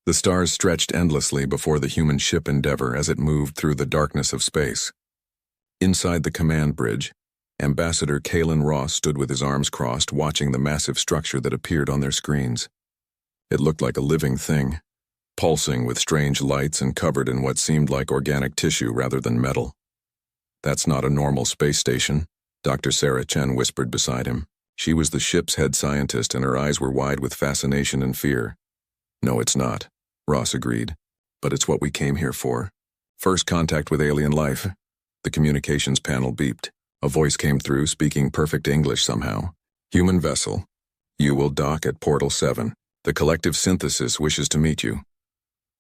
The stars stretched endlessly before the human ship Endeavor as it moved through the darkness of space. Inside the command bridge, Ambassador Kalen Ross stood with his arms crossed, watching the massive structure that appeared on their screens. It looked like a living thing, pulsing with strange lights and covered in what seemed like organic tissue rather than metal. "That's not a normal space station," Dr. Sarah Chen whispered beside him. She was the ship's head scientist, and her eyes were wide with fascination and fear. "No, it's not," Ross agreed. "But it's what we came here for. First contact with alien life." The communications panel beeped. A voice came through, speaking perfect English somehow. "Human vessel. You will dock at Portal 7. The collective synthesis wishes to meet you."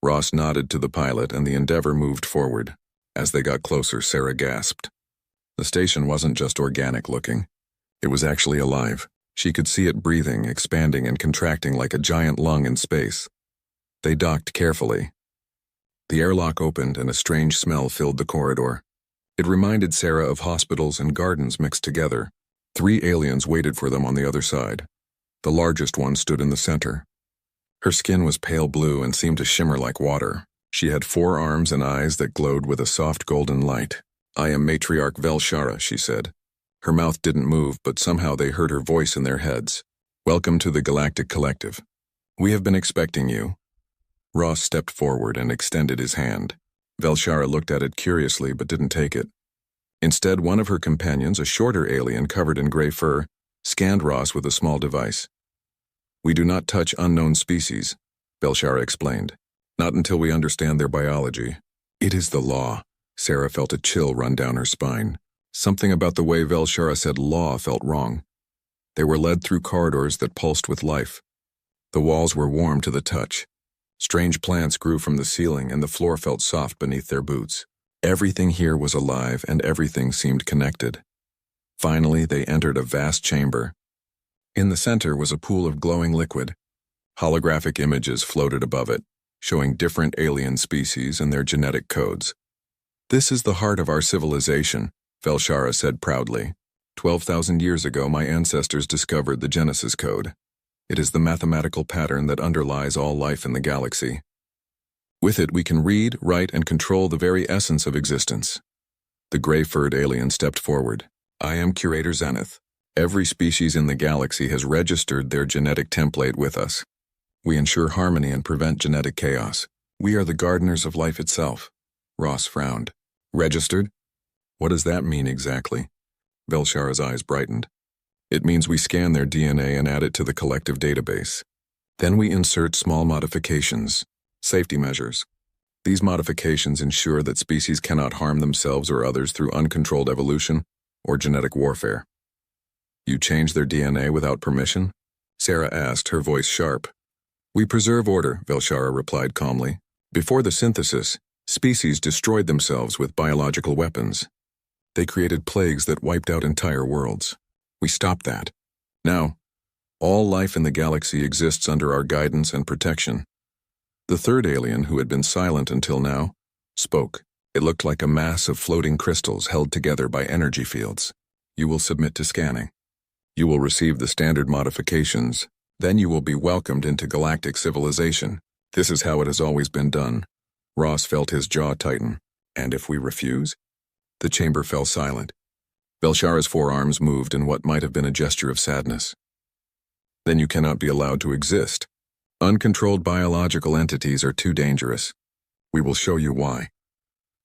Ross nodded to the pilot, and the Endeavor moved forward. As they got closer, Sarah gasped. The station wasn't just organic looking. It was actually alive. She could see it breathing, expanding and contracting like a giant lung in space. They docked carefully. The airlock opened and a strange smell filled the corridor. It reminded Sarah of hospitals and gardens mixed together. 3 aliens waited for them on the other side. The largest one stood in the center. Her skin was pale blue and seemed to shimmer like water. She had 4 arms and eyes that glowed with a soft golden light. "I am Matriarch Velshara," she said. Her mouth didn't move, but somehow they heard her voice in their heads. "Welcome to the Galactic Collective. We have been expecting you." Ross stepped forward and extended his hand. Velshara looked at it curiously but didn't take it. Instead, one of her companions, a shorter alien covered in gray fur, scanned Ross with a small device. "We do not touch unknown species," Velshara explained. "Not until we understand their biology." "It is the law." Sarah felt a chill run down her spine. Something about the way Velshara said law felt wrong. They were led through corridors that pulsed with life. The walls were warm to the touch. Strange plants grew from the ceiling, and the floor felt soft beneath their boots. Everything here was alive, and everything seemed connected. Finally, they entered a vast chamber. In the center was a pool of glowing liquid. Holographic images floated above it, showing different alien species and their genetic codes. "This is the heart of our civilization," Velshara said proudly. 12,000 years ago, my ancestors discovered the Genesis Code. It is the mathematical pattern that underlies all life in the galaxy. With it, we can read, write, and control the very essence of existence. The gray-furred alien stepped forward. "I am Curator Zenith. Every species in the galaxy has registered their genetic template with us. We ensure harmony and prevent genetic chaos. We are the gardeners of life itself." Ross frowned. "Registered? What does that mean exactly?" Velshara's eyes brightened. "It means we scan their DNA and add it to the collective database. Then we insert small modifications, safety measures. These modifications ensure that species cannot harm themselves or others through uncontrolled evolution or genetic warfare." "You change their DNA without permission?" Sarah asked, her voice sharp. "We preserve order," Velshara replied calmly. "Before the synthesis, species destroyed themselves with biological weapons. They created plagues that wiped out entire worlds. We stopped that. Now, all life in the galaxy exists under our guidance and protection." The third alien, who had been silent until now, spoke. It looked like a mass of floating crystals held together by energy fields. "You will submit to scanning. You will receive the standard modifications. Then you will be welcomed into galactic civilization. This is how it has always been done." Ross felt his jaw tighten. "And if we refuse?" The chamber fell silent. Velshara's forearms moved in what might have been a gesture of sadness. "Then you cannot be allowed to exist. Uncontrolled biological entities are too dangerous. We will show you why."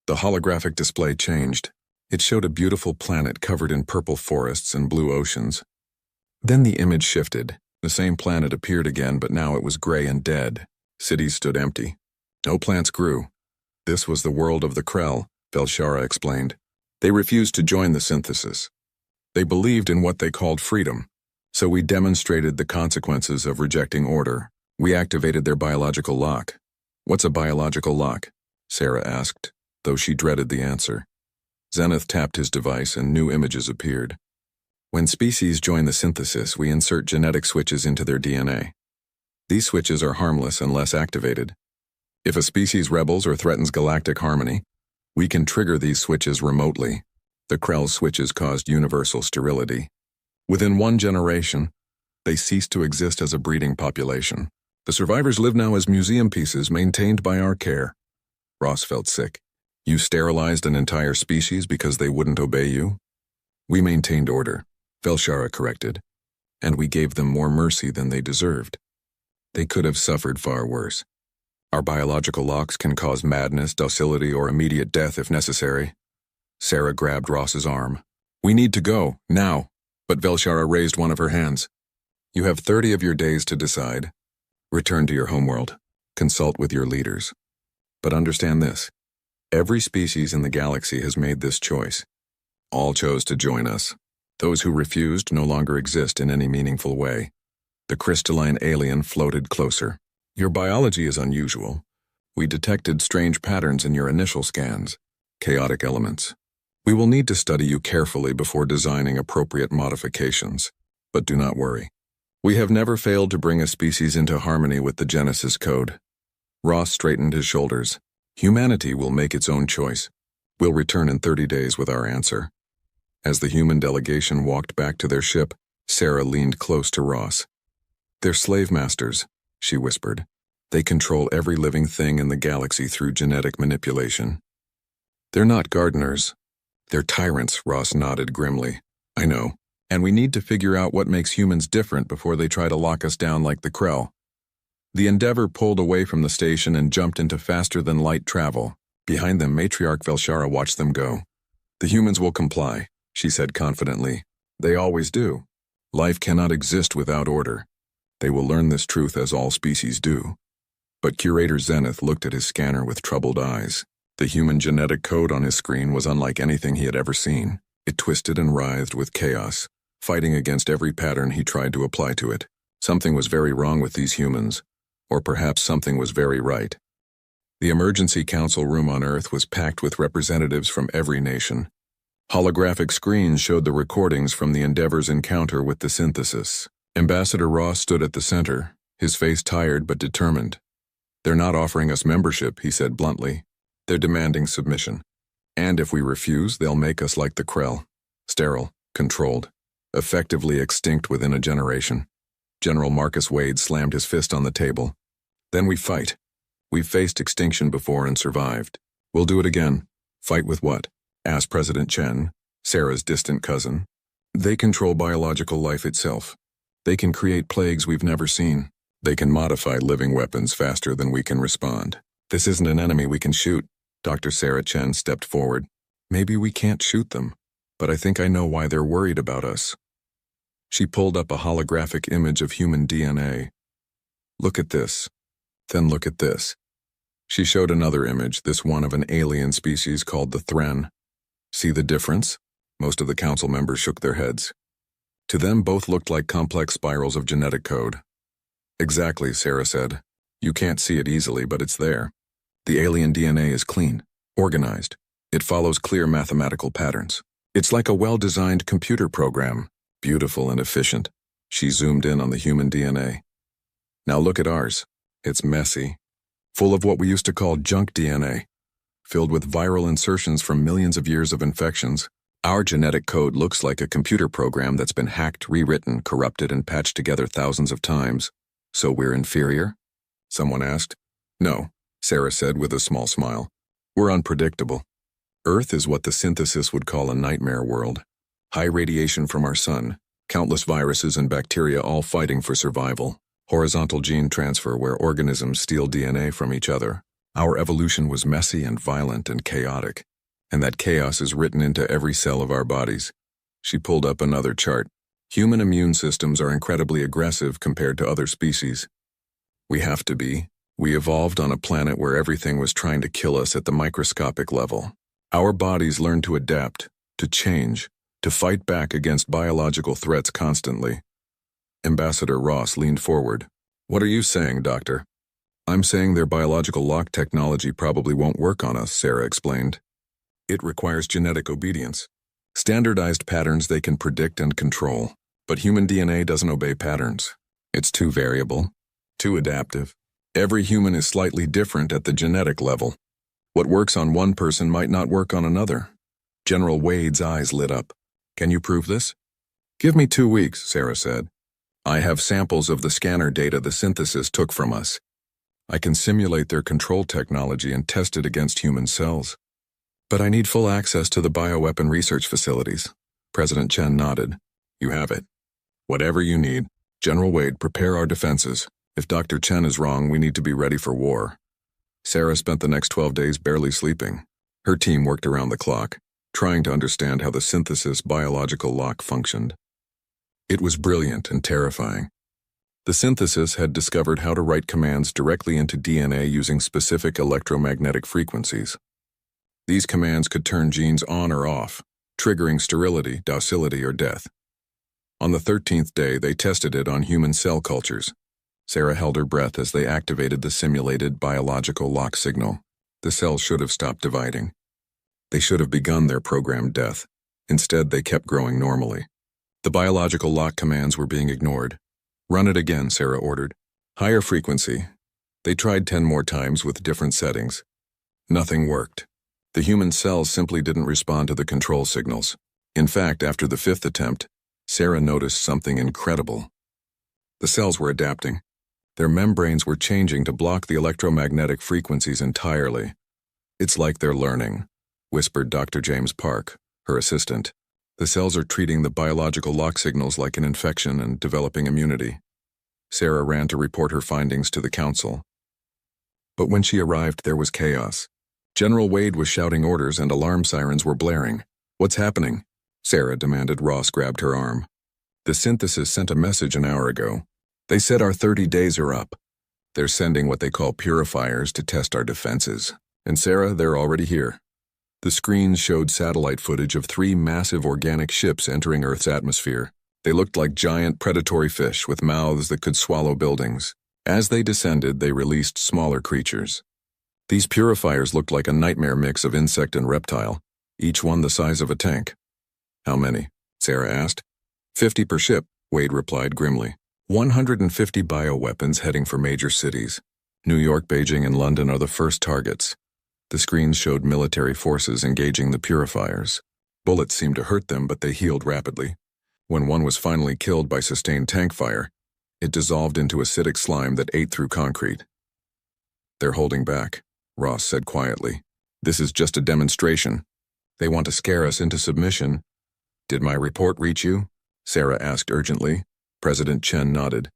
The holographic display changed. It showed a beautiful planet covered in purple forests and blue oceans. Then the image shifted. The same planet appeared again, but now it was gray and dead. Cities stood empty. No plants grew. "This was the world of the Krell," Velshara explained. "They refused to join the synthesis. They believed in what they called freedom. So we demonstrated the consequences of rejecting order. We activated their biological lock." "What's a biological lock?" Sarah asked, though she dreaded the answer. Zenith tapped his device and new images appeared. "When species join the synthesis, we insert genetic switches into their DNA. These switches are harmless unless activated. If a species rebels or threatens galactic harmony, we can trigger these switches remotely. The Krell switches caused universal sterility. Within 1 generation, they ceased to exist as a breeding population. The survivors live now as museum pieces maintained by our care. Ross felt sick. You sterilized an entire species because they wouldn't obey you? We maintained order, Velshara corrected, and we gave them more mercy than they deserved. They could have suffered far worse. Our biological locks can cause madness, docility, or immediate death if necessary. Sarah grabbed Ross's arm. We need to go, now. But Velshara raised one of her hands. You have 30 of your days to decide. Return to your homeworld. Consult with your leaders. But understand this. Every species in the galaxy has made this choice. All chose to join us. Those who refused no longer exist in any meaningful way. The crystalline alien floated closer. Your biology is unusual. We detected strange patterns in your initial scans. Chaotic elements. We will need to study you carefully before designing appropriate modifications. But do not worry. We have never failed to bring a species into harmony with the Genesis Code. Ross straightened his shoulders. Humanity will make its own choice. We'll return in 30 days with our answer. As the human delegation walked back to their ship, Sarah leaned close to Ross. They're slave masters, she whispered. They control every living thing in the galaxy through genetic manipulation. They're not gardeners. They're tyrants, Ross nodded grimly. I know. And we need to figure out what makes humans different before they try to lock us down like the Krell. The Endeavor pulled away from the station and jumped into faster-than-light travel. Behind them, Matriarch Velshara watched them go. The humans will comply, she said confidently. They always do. Life cannot exist without order. They will learn this truth as all species do. But Curator Zenith looked at his scanner with troubled eyes. The human genetic code on his screen was unlike anything he had ever seen. It twisted and writhed with chaos, fighting against every pattern he tried to apply to it. Something was very wrong with these humans, or perhaps something was very right. The emergency council room on Earth was packed with representatives from every nation. Holographic screens showed the recordings from the Endeavor's encounter with the synthesis. Ambassador Ross stood at the center, his face tired but determined. They're not offering us membership, he said bluntly. They're demanding submission. And if we refuse, they'll make us like the Krell. Sterile, controlled, effectively extinct within a generation. General Marcus Wade slammed his fist on the table. Then we fight. We've faced extinction before and survived. We'll do it again. Fight with what? Asked President Chen, Sarah's distant cousin. They control biological life itself. They can create plagues we've never seen. They can modify living weapons faster than we can respond. This isn't an enemy we can shoot. Dr. Sarah Chen stepped forward. Maybe we can't shoot them, but I think I know why they're worried about us. She pulled up a holographic image of human DNA. Look at this. Then look at this. She showed another image, this one of an alien species called the Thren. See the difference? Most of the council members shook their heads. To them, both looked like complex spirals of genetic code. Exactly, Sarah said. You can't see it easily, but it's there. The alien DNA is clean, organized. It follows clear mathematical patterns. It's like a well-designed computer program, beautiful and efficient. She zoomed in on the human DNA. Now look at ours. It's messy, full of what we used to call junk DNA, filled with viral insertions from millions of years of infections. Our genetic code looks like a computer program that's been hacked, rewritten, corrupted, and patched together thousands of times. So we're inferior? Someone asked. No, Sarah said with a small smile. We're unpredictable. Earth is what the synthesis would call a nightmare world. High radiation from our sun, countless viruses and bacteria all fighting for survival. Horizontal gene transfer where organisms steal DNA from each other. Our evolution was messy and violent and chaotic, and that chaos is written into every cell of our bodies. She pulled up another chart. Human immune systems are incredibly aggressive compared to other species. We have to be. We evolved on a planet where everything was trying to kill us at the microscopic level. Our bodies learned to adapt, to change, to fight back against biological threats constantly. Ambassador Ross leaned forward. What are you saying, Doctor? I'm saying their biological lock technology probably won't work on us, Sarah explained. It requires genetic obedience. Standardized patterns they can predict and control. But human DNA doesn't obey patterns. It's too variable, too adaptive. Every human is slightly different at the genetic level. What works on one person might not work on another. General Wade's eyes lit up. Can you prove this? Give me 2 weeks, Sarah said. I have samples of the scanner data the synthesis took from us. I can simulate their control technology and test it against human cells. But I need full access to the bioweapon research facilities. President Chen nodded. You have it. Whatever you need. General Wade, prepare our defenses. If Dr. Chen is wrong, we need to be ready for war. Sarah spent the next 12 days barely sleeping. Her team worked around the clock, trying to understand how the synthesis biological lock functioned. It was brilliant and terrifying. The synthesis had discovered how to write commands directly into DNA using specific electromagnetic frequencies. These commands could turn genes on or off, triggering sterility, docility, or death. On the 13th day, they tested it on human cell cultures. Sarah held her breath as they activated the simulated biological lock signal. The cells should have stopped dividing. They should have begun their programmed death. Instead, they kept growing normally. The biological lock commands were being ignored. Run it again, Sarah ordered. Higher frequency. They tried 10 more times with different settings. Nothing worked. The human cells simply didn't respond to the control signals. In fact, after the 5th attempt, Sarah noticed something incredible. The cells were adapting. Their membranes were changing to block the electromagnetic frequencies entirely. It's like they're learning, whispered Dr. James Park, her assistant. The cells are treating the biological lock signals like an infection and developing immunity. Sarah ran to report her findings to the council. But when she arrived, there was chaos. General Wade was shouting orders and alarm sirens were blaring. What's happening? Sarah demanded. Ross grabbed her arm. The synthesis sent a message an hour ago. They said our 30 days are up. They're sending what they call purifiers to test our defenses. And Sarah, they're already here. The screens showed satellite footage of 3 massive organic ships entering Earth's atmosphere. They looked like giant predatory fish with mouths that could swallow buildings. As they descended, they released smaller creatures. These purifiers looked like a nightmare mix of insect and reptile, each one the size of a tank. How many? Sarah asked. 50 per ship, Wade replied grimly. 150 bioweapons heading for major cities. New York, Beijing, and London are the first targets. The screens showed military forces engaging the purifiers. Bullets seemed to hurt them, but they healed rapidly. When one was finally killed by sustained tank fire, it dissolved into acidic slime that ate through concrete. They're holding back, Ross said quietly. This is just a demonstration. They want to scare us into submission. Did my report reach you? Sarah asked urgently. President Chen nodded.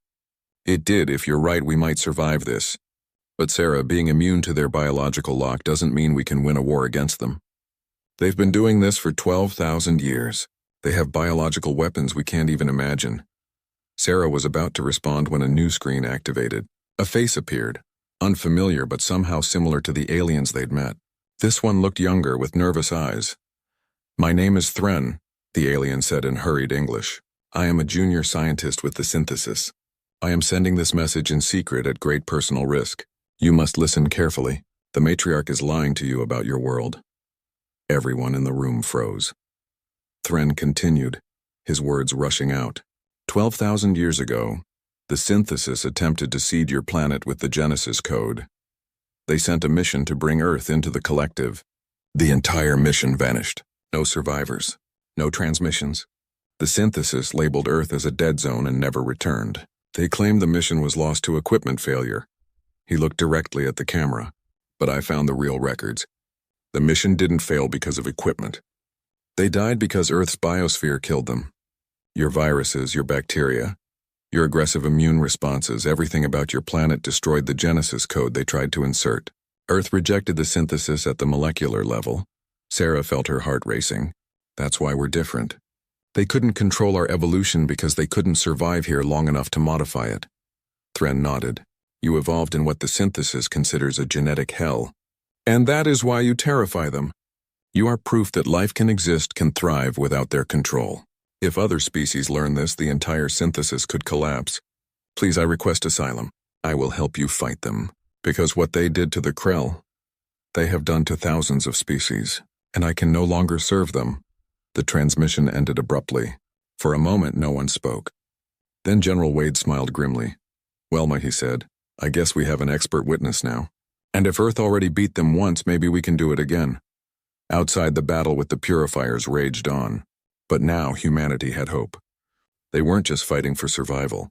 It did. If you're right, we might survive this. But Sarah, being immune to their biological lock doesn't mean we can win a war against them. They've been doing this for 12,000 years. They have biological weapons we can't even imagine. Sarah was about to respond when a new screen activated. A face appeared, unfamiliar but somehow similar to the aliens they'd met. This one looked younger with nervous eyes. My name is Thren, the alien said in hurried English. I am a junior scientist with the synthesis. I am sending this message in secret at great personal risk. You must listen carefully. The matriarch is lying to you about your world. Everyone in the room froze. Thren continued, his words rushing out. 12,000 years ago, the synthesis attempted to seed your planet with the Genesis code. They sent a mission to bring Earth into the collective. The entire mission vanished. No survivors. No transmissions. The synthesis labeled Earth as a dead zone and never returned. They claimed the mission was lost to equipment failure. He looked directly at the camera, but I found the real records. The mission didn't fail because of equipment. They died because Earth's biosphere killed them. Your viruses, your bacteria, your aggressive immune responses, everything about your planet destroyed the Genesis code they tried to insert. Earth rejected the synthesis at the molecular level. Sarah felt her heart racing. That's why we're different. They couldn't control our evolution because they couldn't survive here long enough to modify it. Thren nodded. You evolved in what the synthesis considers a genetic hell. And that is why you terrify them. You are proof that life can exist, can thrive without their control. If other species learn this, the entire synthesis could collapse. Please, I request asylum. I will help you fight them. Because what they did to the Krell, they have done to thousands of species, and I can no longer serve them. The transmission ended abruptly. For a moment, no one spoke. Then General Wade smiled grimly. Welma, he said, I guess we have an expert witness now. And if Earth already beat them once, maybe we can do it again. Outside, the battle with the purifiers raged on. But now humanity had hope. They weren't just fighting for survival.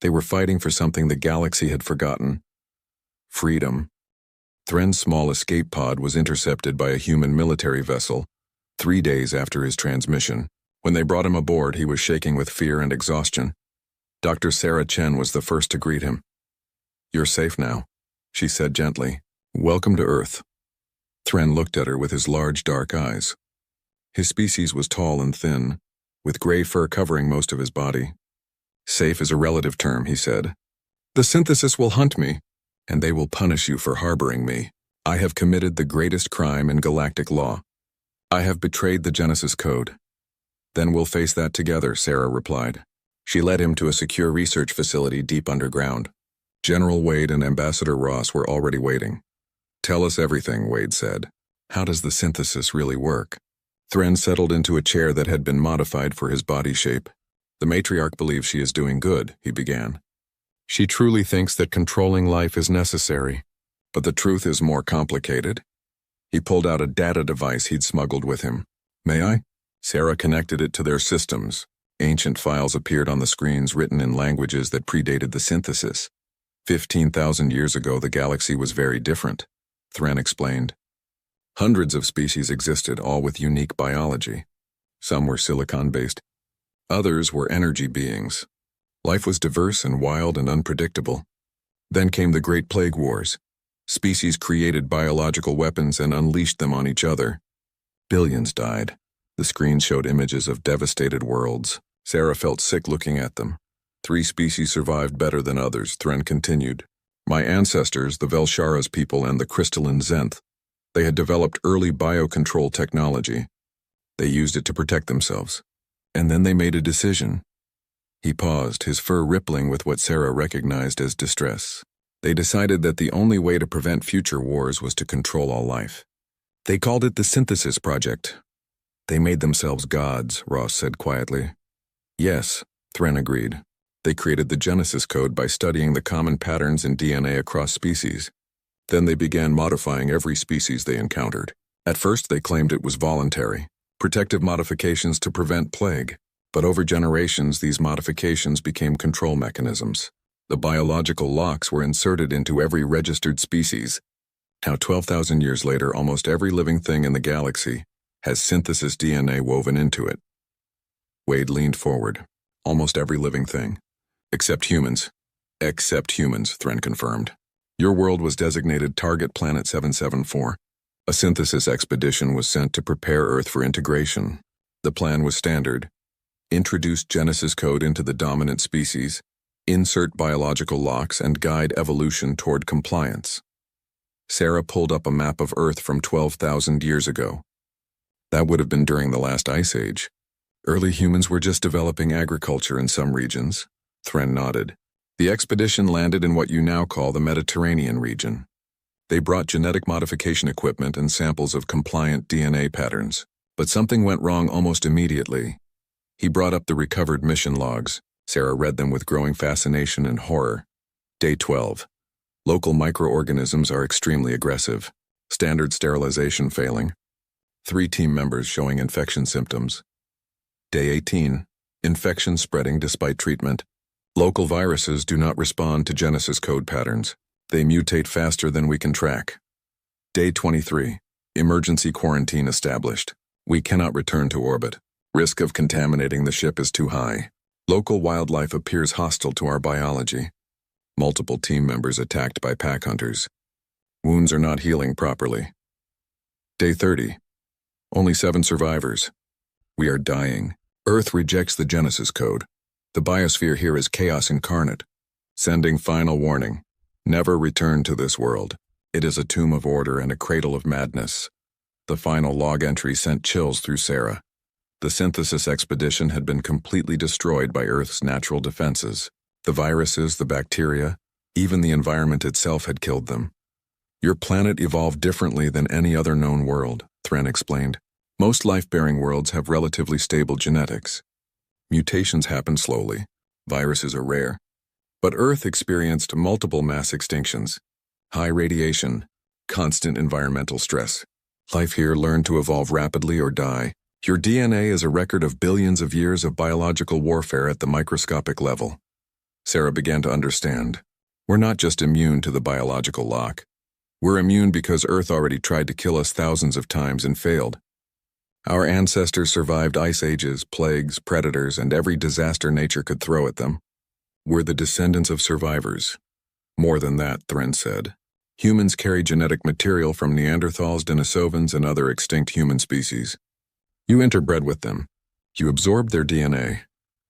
They were fighting for something the galaxy had forgotten. Freedom. Thren's small escape pod was intercepted by a human military vessel 3 days after his transmission. When they brought him aboard, he was shaking with fear and exhaustion. Dr. Sarah Chen was the first to greet him. "You're safe now," she said gently. "Welcome to Earth." Thren looked at her with his large dark eyes. His species was tall and thin, with gray fur covering most of his body. "Safe is a relative term," he said. "The synthesis will hunt me, and they will punish you for harboring me. I have committed the greatest crime in galactic law. I have betrayed the Genesis Code." "Then we'll face that together," Sarah replied. She led him to a secure research facility deep underground. General Wade and Ambassador Ross were already waiting. "Tell us everything," Wade said. "How does the synthesis really work?" Thren settled into a chair that had been modified for his body shape. "The matriarch believes she is doing good," he began. "She truly thinks that controlling life is necessary, but the truth is more complicated." He pulled out a data device he'd smuggled with him. "May I?" Sarah connected it to their systems. Ancient files appeared on the screens written in languages that predated the synthesis. 15,000 years ago, the galaxy was very different, Thren explained. Hundreds of species existed, all with unique biology. Some were silicon-based. Others were energy beings. Life was diverse and wild and unpredictable. Then came the Great Plague Wars. Species created biological weapons and unleashed them on each other. Billions died. The screen showed images of devastated worlds. Sarah felt sick looking at them. 3 species survived better than others, Thren continued. My ancestors, the Velshara's people and the crystalline Zenth, they had developed early biocontrol technology. They used it to protect themselves. And then they made a decision. He paused, his fur rippling with what Sarah recognized as distress. They decided that the only way to prevent future wars was to control all life. They called it the Synthesis Project. They made themselves gods, Ross said quietly. Yes, Thren agreed. They created the Genesis Code by studying the common patterns in DNA across species. Then they began modifying every species they encountered. At first they claimed it was voluntary, protective modifications to prevent plague. But over generations, these modifications became control mechanisms. The biological locks were inserted into every registered species. Now, 12,000 years later, almost every living thing in the galaxy has synthesis DNA woven into it. Wade leaned forward. Almost every living thing. Except humans. Except humans, Thren confirmed. Your world was designated Target Planet 774. A synthesis expedition was sent to prepare Earth for integration. The plan was standard. Introduce Genesis Code into the dominant species, insert biological locks, and guide evolution toward compliance. Sarah pulled up a map of Earth from 12,000 years ago. That would have been during the last ice age. Early humans were just developing agriculture in some regions. Thren nodded. The expedition landed in what you now call the Mediterranean region. They brought genetic modification equipment and samples of compliant DNA patterns. But something went wrong almost immediately. He brought up the recovered mission logs. Sarah read them with growing fascination and horror. Day 12. Local microorganisms are extremely aggressive. Standard sterilization failing. 3 team members showing infection symptoms. Day 18. Infection spreading despite treatment. Local viruses do not respond to Genesis Code patterns. They mutate faster than we can track. Day 23. Emergency quarantine established. We cannot return to orbit. Risk of contaminating the ship is too high. Local wildlife appears hostile to our biology. Multiple team members attacked by pack hunters. Wounds are not healing properly. Day 30. Only 7 survivors. We are dying. Earth rejects the Genesis Code. The biosphere here is chaos incarnate. Sending final warning. Never return to this world. It is a tomb of order and a cradle of madness. The final log entry sent chills through Sarah. The synthesis expedition had been completely destroyed by Earth's natural defenses. The viruses, the bacteria, even the environment itself had killed them. Your planet evolved differently than any other known world, Thren explained. Most life-bearing worlds have relatively stable genetics. Mutations happen slowly. Viruses are rare. But Earth experienced multiple mass extinctions. High radiation, constant environmental stress. Life here learned to evolve rapidly or die. Your DNA is a record of billions of years of biological warfare at the microscopic level. Sarah began to understand. We're not just immune to the biological lock. We're immune because Earth already tried to kill us thousands of times and failed. Our ancestors survived ice ages, plagues, predators, and every disaster nature could throw at them. We're the descendants of survivors. More than that, Thren said. Humans carry genetic material from Neanderthals, Denisovans, and other extinct human species. You interbred with them. You absorbed their DNA.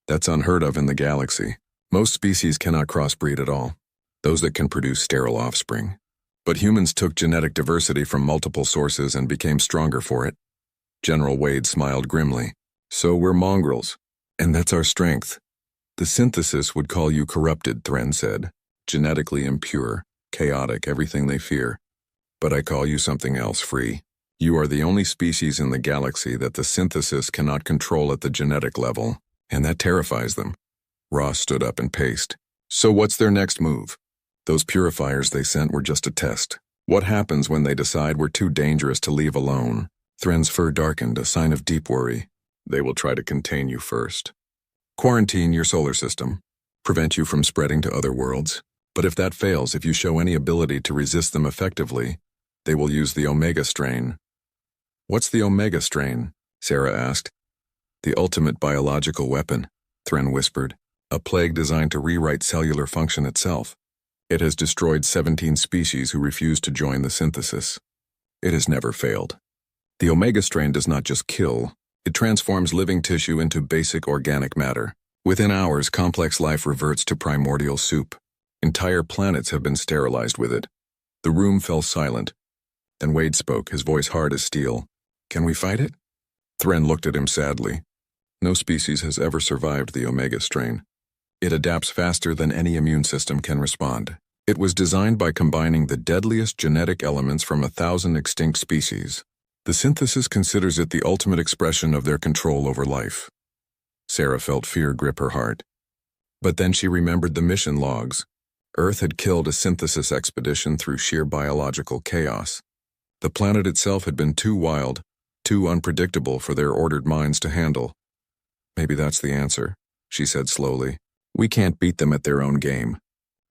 That's unheard of in the galaxy. Most species cannot crossbreed at all, those that can produce sterile offspring. But humans took genetic diversity from multiple sources and became stronger for it. General Wade smiled grimly. So we're mongrels, and that's our strength. The synthesis would call you corrupted, Thren said. Genetically impure, chaotic, everything they fear. But I call you something else, free. You are the only species in the galaxy that the synthesis cannot control at the genetic level, and that terrifies them. Ross stood up and paced. So what's their next move? Those purifiers they sent were just a test. What happens when they decide we're too dangerous to leave alone? Thren's fur darkened, a sign of deep worry. They will try to contain you first. Quarantine your solar system. Prevent you from spreading to other worlds. But if that fails, if you show any ability to resist them effectively, they will use the Omega strain. What's the Omega strain? Sarah asked. The ultimate biological weapon, Thren whispered. A plague designed to rewrite cellular function itself. It has destroyed 17 species who refuse to join the synthesis. It has never failed. The Omega strain does not just kill, it transforms living tissue into basic organic matter. Within hours, complex life reverts to primordial soup. Entire planets have been sterilized with it. The room fell silent. Then Wade spoke, his voice hard as steel. Can we fight it? Thren looked at him sadly. No species has ever survived the Omega strain. It adapts faster than any immune system can respond. It was designed by combining the deadliest genetic elements from 1,000 extinct species. The synthesis considers it the ultimate expression of their control over life. Sarah felt fear grip her heart. But then she remembered the mission logs. Earth had killed a synthesis expedition through sheer biological chaos. The planet itself had been too wild, too unpredictable for their ordered minds to handle. Maybe that's the answer, she said slowly. We can't beat them at their own game.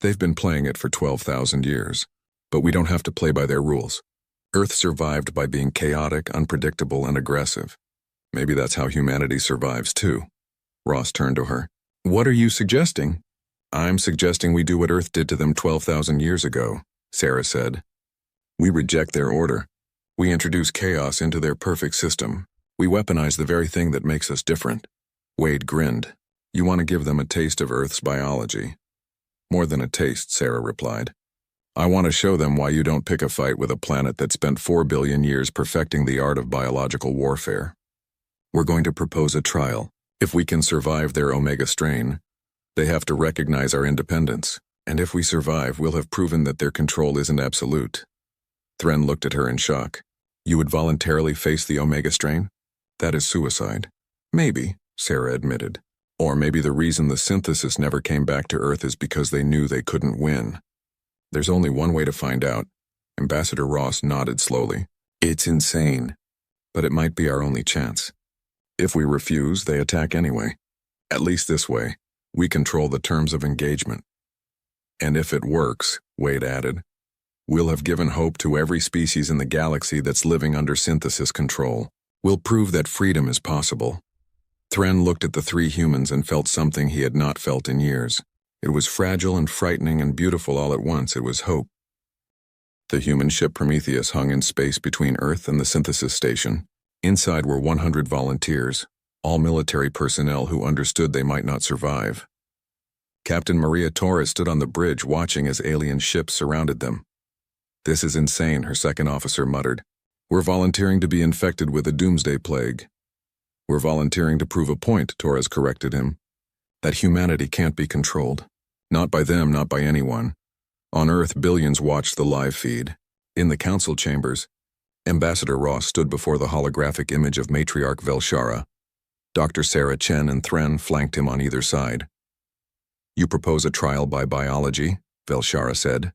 They've been playing it for 12,000 years. But we don't have to play by their rules. Earth survived by being chaotic, unpredictable, and aggressive. Maybe that's how humanity survives too. Ross turned to her. What are you suggesting? I'm suggesting we do what Earth did to them 12,000 years ago, Sarah said. We reject their order. We introduce chaos into their perfect system. We weaponize the very thing that makes us different. Wade grinned. You want to give them a taste of Earth's biology. More than a taste, Sarah replied. I want to show them why you don't pick a fight with a planet that spent 4 billion years perfecting the art of biological warfare. We're going to propose a trial. If we can survive their Omega strain, they have to recognize our independence. And if we survive, we'll have proven that their control isn't absolute. Thren looked at her in shock. You would voluntarily face the Omega strain? That is suicide. Maybe, Sarah admitted. Or maybe the reason the synthesis never came back to Earth is because they knew they couldn't win. There's only one way to find out. Ambassador Ross nodded slowly. It's insane, but it might be our only chance. If we refuse, they attack anyway. At least this way, we control the terms of engagement. And if it works, Wade added, we'll have given hope to every species in the galaxy that's living under synthesis control. We'll prove that freedom is possible. Thren looked at the three humans and felt something he had not felt in years. It was fragile and frightening and beautiful all at once. It was hope. The human ship Prometheus hung in space between Earth and the synthesis station. Inside were 100 volunteers, all military personnel who understood they might not survive. Captain Maria Torres stood on the bridge watching as alien ships surrounded them. This is insane, her second officer muttered. We're volunteering to be infected with a doomsday plague. We're volunteering to prove a point, Torres corrected him. That humanity can't be controlled. Not by them, not by anyone. On Earth, billions watched the live feed. In the council chambers, Ambassador Ross stood before the holographic image of Matriarch Velshara. Dr. Sarah Chen and Thren flanked him on either side. You propose a trial by biology, Velshara said,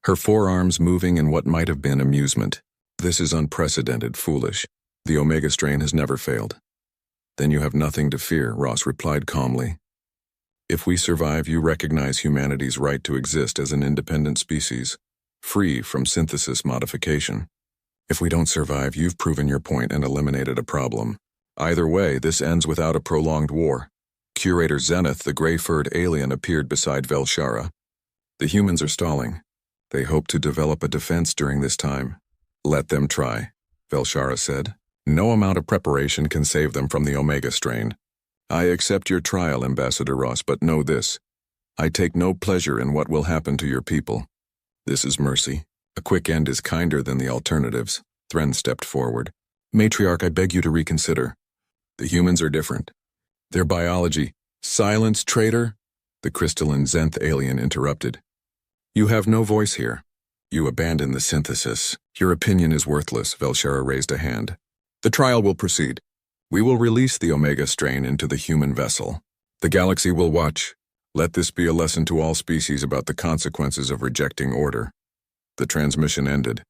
her forearms moving in what might have been amusement. This is unprecedented, foolish. The Omega strain has never failed. Then you have nothing to fear, Ross replied calmly. If we survive, you recognize humanity's right to exist as an independent species, free from synthesis modification. If we don't survive, you've proven your point and eliminated a problem. Either way, this ends without a prolonged war. Curator Zenith, the gray-furred alien, appeared beside Velshara. The humans are stalling. They hope to develop a defense during this time. Let them try, Velshara said. No amount of preparation can save them from the Omega strain. I accept your trial, Ambassador Ross, but know this. I take no pleasure in what will happen to your people. This is mercy. A quick end is kinder than the alternatives. Thren stepped forward. Matriarch, I beg you to reconsider. The humans are different. Their biology. Silence, traitor! The crystalline Zenth alien interrupted. You have no voice here. You abandon the synthesis. Your opinion is worthless, Velshara raised a hand. The trial will proceed. We will release the Omega strain into the human vessel. The galaxy will watch. Let this be a lesson to all species about the consequences of rejecting order. The transmission ended.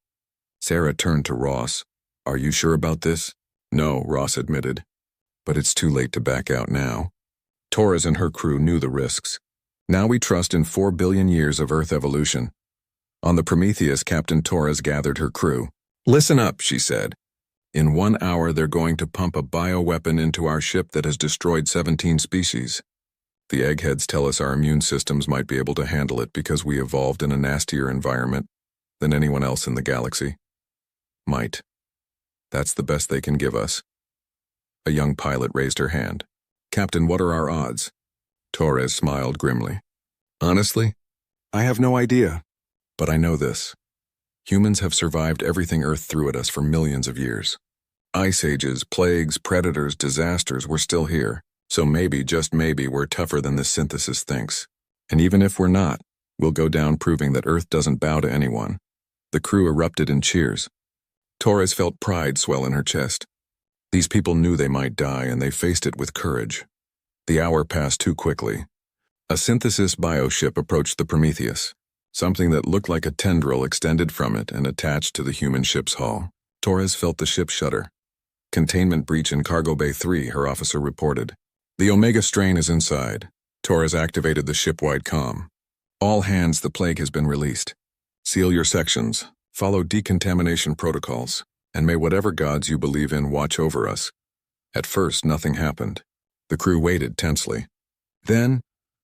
Sarah turned to Ross. Are you sure about this? No, Ross admitted. But it's too late to back out now. Torres and her crew knew the risks. Now we trust in 4 billion years of Earth evolution. On the Prometheus, Captain Torres gathered her crew. Listen up, she said. In 1 hour, they're going to pump a bioweapon into our ship that has destroyed 17 species. The eggheads tell us our immune systems might be able to handle it because we evolved in a nastier environment than anyone else in the galaxy. Might. That's the best they can give us. A young pilot raised her hand. Captain, what are our odds? Torres smiled grimly. Honestly, I have no idea. But I know this. Humans have survived everything Earth threw at us for millions of years. Ice ages, plagues, predators, disasters, we're still here. So maybe, just maybe, we're tougher than this synthesis thinks. And even if we're not, we'll go down proving that Earth doesn't bow to anyone. The crew erupted in cheers. Torres felt pride swell in her chest. These people knew they might die, and they faced it with courage. The hour passed too quickly. A synthesis bioship approached the Prometheus. Something that looked like a tendril extended from it and attached to the human ship's hull. Torres felt the ship shudder. Containment breach in Cargo Bay 3, her officer reported. The Omega strain is inside. Torres activated the ship-wide comm. All hands, the plague has been released. Seal your sections, follow decontamination protocols, and may whatever gods you believe in watch over us. At first, nothing happened. The crew waited tensely. Then,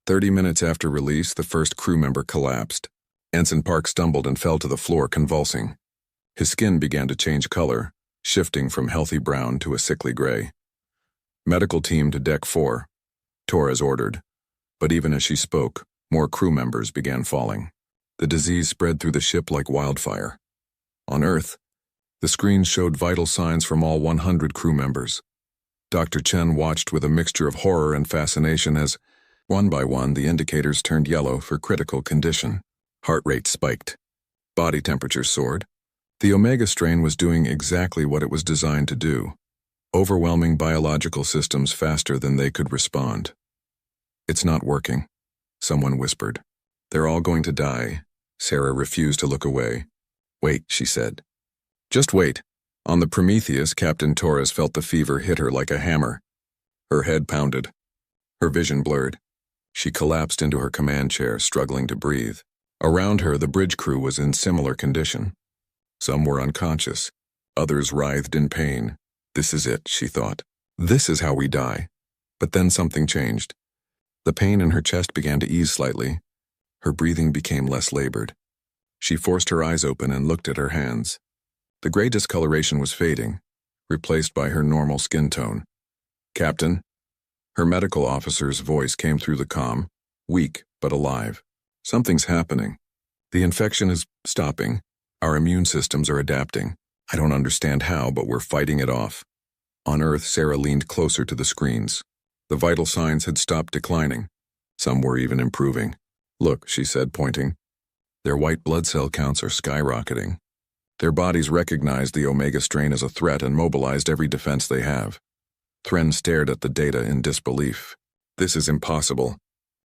30 minutes after release, the first crew member collapsed. Ensign Park stumbled and fell to the floor, convulsing. His skin began to change color, shifting from healthy brown to a sickly gray. Medical team to Deck 4, Torres ordered. But even as she spoke, more crew members began falling. The disease spread through the ship like wildfire. On Earth, the screens showed vital signs from all 100 crew members. Dr. Chen watched with a mixture of horror and fascination as, one by one, the indicators turned yellow for critical condition. Heart rate spiked. Body temperature soared. The Omega strain was doing exactly what it was designed to do, overwhelming biological systems faster than they could respond. It's not working, someone whispered. They're all going to die. Sarah refused to look away. Wait, she said. Just wait. On the Prometheus, Captain Torres felt the fever hit her like a hammer. Her head pounded. Her vision blurred. She collapsed into her command chair, struggling to breathe. Around her, the bridge crew was in similar condition. Some were unconscious. Others writhed in pain. This is it, she thought. This is how we die. But then something changed. The pain in her chest began to ease slightly. Her breathing became less labored. She forced her eyes open and looked at her hands. The gray discoloration was fading, replaced by her normal skin tone. Captain? Her medical officer's voice came through the comm, weak but alive. Something's happening. The infection is stopping. Our immune systems are adapting. I don't understand how, but we're fighting it off. On Earth, Sarah leaned closer to the screens. The vital signs had stopped declining. Some were even improving. Look, she said, pointing. Their white blood cell counts are skyrocketing. Their bodies recognized the Omega strain as a threat and mobilized every defense they have. Thren stared at the data in disbelief. This is impossible.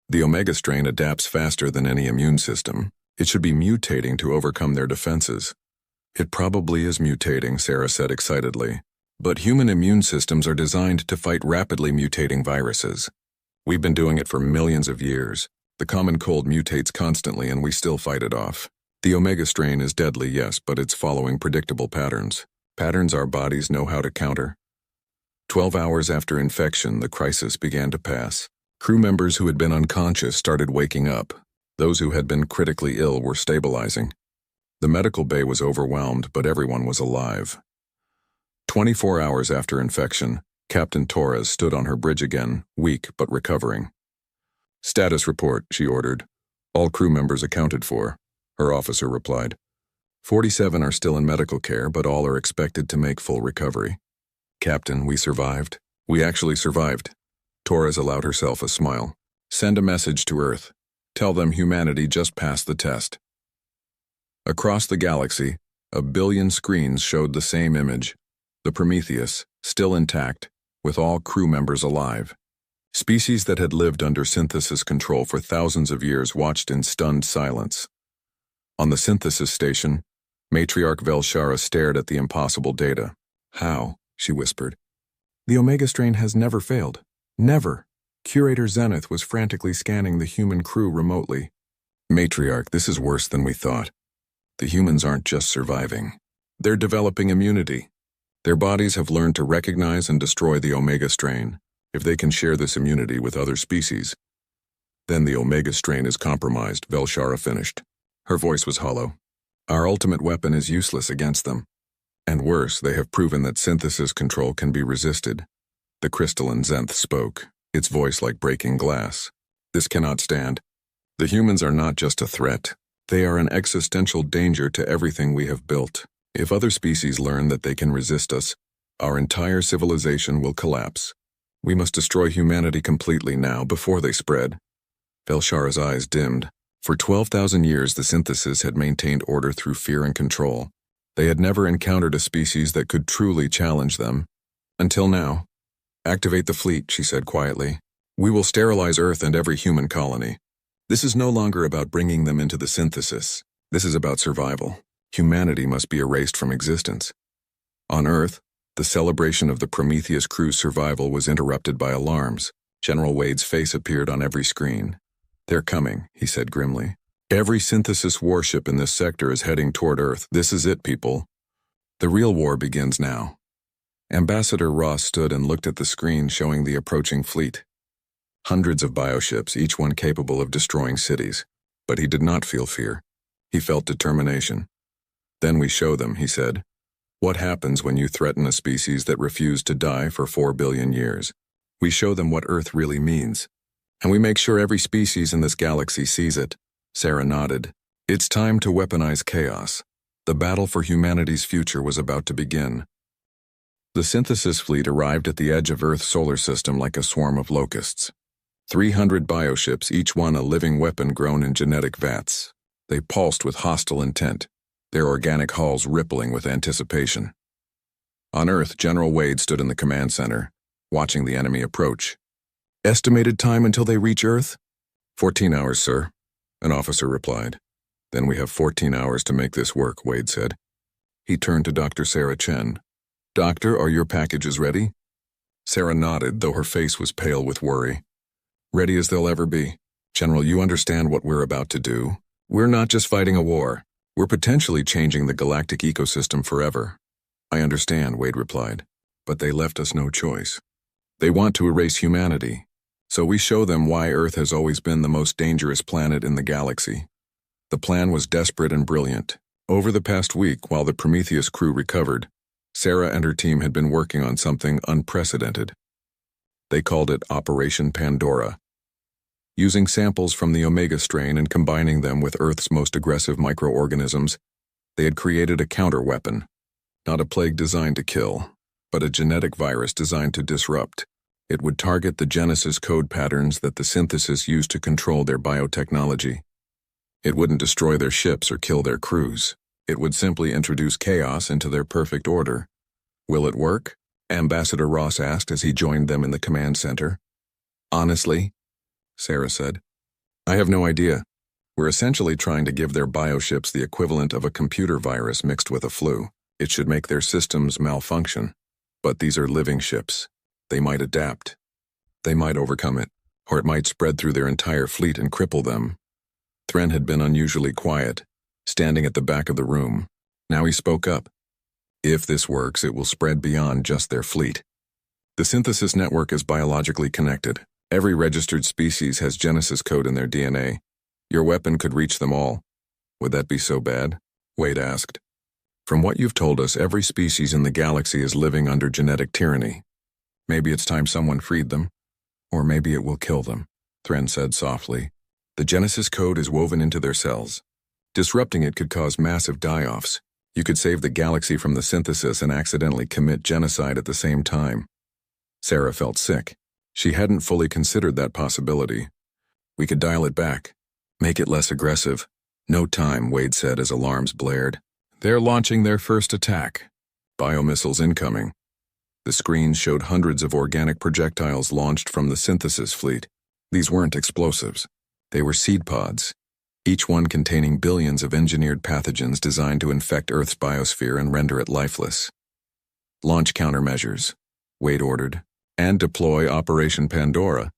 The Omega strain adapts faster than any immune system. It should be mutating to overcome their defenses. It probably is mutating, Sarah said excitedly. But human immune systems are designed to fight rapidly mutating viruses. We've been doing it for millions of years. The common cold mutates constantly and we still fight it off. The Omega strain is deadly, yes, but it's following predictable patterns. Patterns our bodies know how to counter. 12 hours after infection, the crisis began to pass. Crew members who had been unconscious started waking up. Those who had been critically ill were stabilizing. The medical bay was overwhelmed, but everyone was alive. 24 hours after infection, Captain Torres stood on her bridge again, weak but recovering. "Status report," she ordered. "All crew members accounted for," her officer replied. 47 are still in medical care, but all are expected to make full recovery. "Captain, we survived. We actually survived." Torres allowed herself a smile. "Send a message to Earth. Tell them humanity just passed the test." Across the galaxy, 1 billion screens showed the same image. The Prometheus, still intact, with all crew members alive. Species that had lived under synthesis control for thousands of years watched in stunned silence. On the synthesis station, Matriarch Velshara stared at the impossible data. "How?" she whispered. "The Omega strain has never failed. Never." Curator Zenith was frantically scanning the human crew remotely. "Matriarch, this is worse than we thought. The humans aren't just surviving. They're developing immunity. Their bodies have learned to recognize and destroy the Omega strain. If they can share this immunity with other species, then the Omega strain is compromised," Velshara finished. Her voice was hollow. "Our ultimate weapon is useless against them. And worse, they have proven that synthesis control can be resisted." The crystalline Zenith spoke, its voice like breaking glass. "This cannot stand. The humans are not just a threat. They are an existential danger to everything we have built. If other species learn that they can resist us, our entire civilization will collapse. We must destroy humanity completely now, before they spread." Velshara's eyes dimmed. For 12,000 years, the synthesis had maintained order through fear and control. They had never encountered a species that could truly challenge them. Until now. "Activate the fleet," she said quietly. "We will sterilize Earth and every human colony. This is no longer about bringing them into the synthesis. This is about survival. Humanity must be erased from existence." On Earth, the celebration of the Prometheus crew's survival was interrupted by alarms. General Wade's face appeared on every screen. "They're coming," he said grimly. "Every synthesis warship in this sector is heading toward Earth. This is it, people. The real war begins now." Ambassador Ross stood and looked at the screen showing the approaching fleet. Hundreds of bioships, each one capable of destroying cities. But he did not feel fear. He felt determination. "Then we show them," he said. "What happens when you threaten a species that refused to die for 4 billion years? We show them what Earth really means. And we make sure every species in this galaxy sees it." Sarah nodded. "It's time to weaponize chaos." The battle for humanity's future was about to begin. The synthesis fleet arrived at the edge of Earth's solar system like a swarm of locusts. 300 bioships, each one a living weapon grown in genetic vats. They pulsed with hostile intent, their organic hulls rippling with anticipation. On Earth, General Wade stood in the command center, watching the enemy approach. "Estimated time until they reach Earth?" 14 hours, sir," an officer replied. "Then we have 14 hours to make this work," Wade said. He turned to Dr. Sarah Chen. "Doctor, are your packages ready?" Sarah nodded, though her face was pale with worry. "Ready as they'll ever be. General, you understand what we're about to do. We're not just fighting a war. We're potentially changing the galactic ecosystem forever." "I understand," Wade replied, "but they left us no choice. They want to erase humanity. So we show them why Earth has always been the most dangerous planet in the galaxy." The plan was desperate and brilliant. Over the past week, while the Prometheus crew recovered, Sarah and her team had been working on something unprecedented. They called it Operation Pandora. Using samples from the Omega strain and combining them with Earth's most aggressive microorganisms, they had created a counter-weapon. Not a plague designed to kill, but a genetic virus designed to disrupt. It would target the Genesis code patterns that the synthesis used to control their biotechnology. It wouldn't destroy their ships or kill their crews. It would simply introduce chaos into their perfect order. "Will it work?" Ambassador Ross asked as he joined them in the command center. "Honestly," Sarah said, "I have no idea. We're essentially trying to give their bioships the equivalent of a computer virus mixed with a flu. It should make their systems malfunction. But these are living ships. They might adapt. They might overcome it." or it might spread through their entire fleet and cripple them. Thren had been unusually quiet, standing at the back of the room. Now he spoke up. If this works, it will spread beyond just their fleet. The synthesis network is biologically connected. Every registered species has Genesis code in their DNA. Your weapon could reach them all. Would that be so bad? Wade asked. From what you've told us, every species in the galaxy is living under genetic tyranny. Maybe it's time someone freed them, or maybe it will kill them, Thren said softly. The Genesis code is woven into their cells. Disrupting it could cause massive die-offs. You could save the galaxy from the synthesis and accidentally commit genocide at the same time. Sarah felt sick. She hadn't fully considered that possibility. We could dial it back. Make it less aggressive. No time, Wade said as alarms blared. They're launching their first attack. Biomissiles incoming. The screens showed hundreds of organic projectiles launched from the synthesis fleet. These weren't explosives. They were seed pods, each one containing billions of engineered pathogens designed to infect Earth's biosphere and render it lifeless. Launch countermeasures, Wade ordered, and deploy Operation Pandora.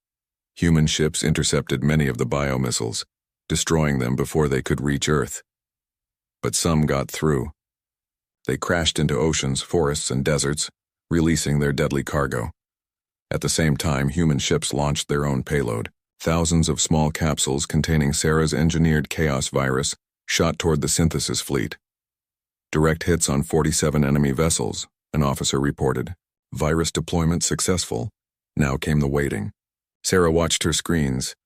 Human ships intercepted many of the biomissiles, destroying them before they could reach Earth. But some got through. They crashed into oceans, forests, and deserts, releasing their deadly cargo. At the same time, human ships launched their own payload. Thousands of small capsules containing Sarah's engineered chaos virus shot toward the synthesis fleet. Direct hits on 47 enemy vessels, an officer reported. Virus deployment successful. Now came the waiting. Sarah watched her screens,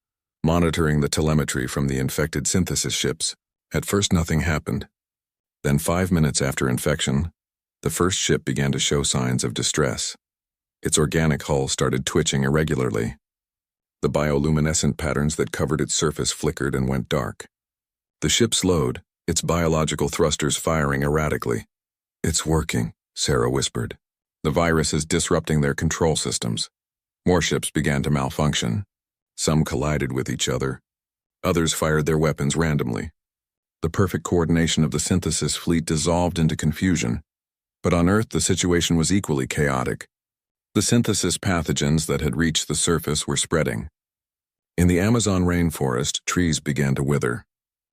monitoring the telemetry from the infected synthesis ships. At first nothing happened. Then 5 minutes after infection, the first ship began to show signs of distress. Its organic hull started twitching irregularly. The bioluminescent patterns that covered its surface flickered and went dark. The ship slowed, its biological thrusters firing erratically. It's working, Sarah whispered. The virus is disrupting their control systems. More ships began to malfunction. Some collided with each other. Others fired their weapons randomly. The perfect coordination of the synthesis fleet dissolved into confusion. But on Earth, the situation was equally chaotic. The synthesis pathogens that had reached the surface were spreading. In the Amazon rainforest, trees began to wither.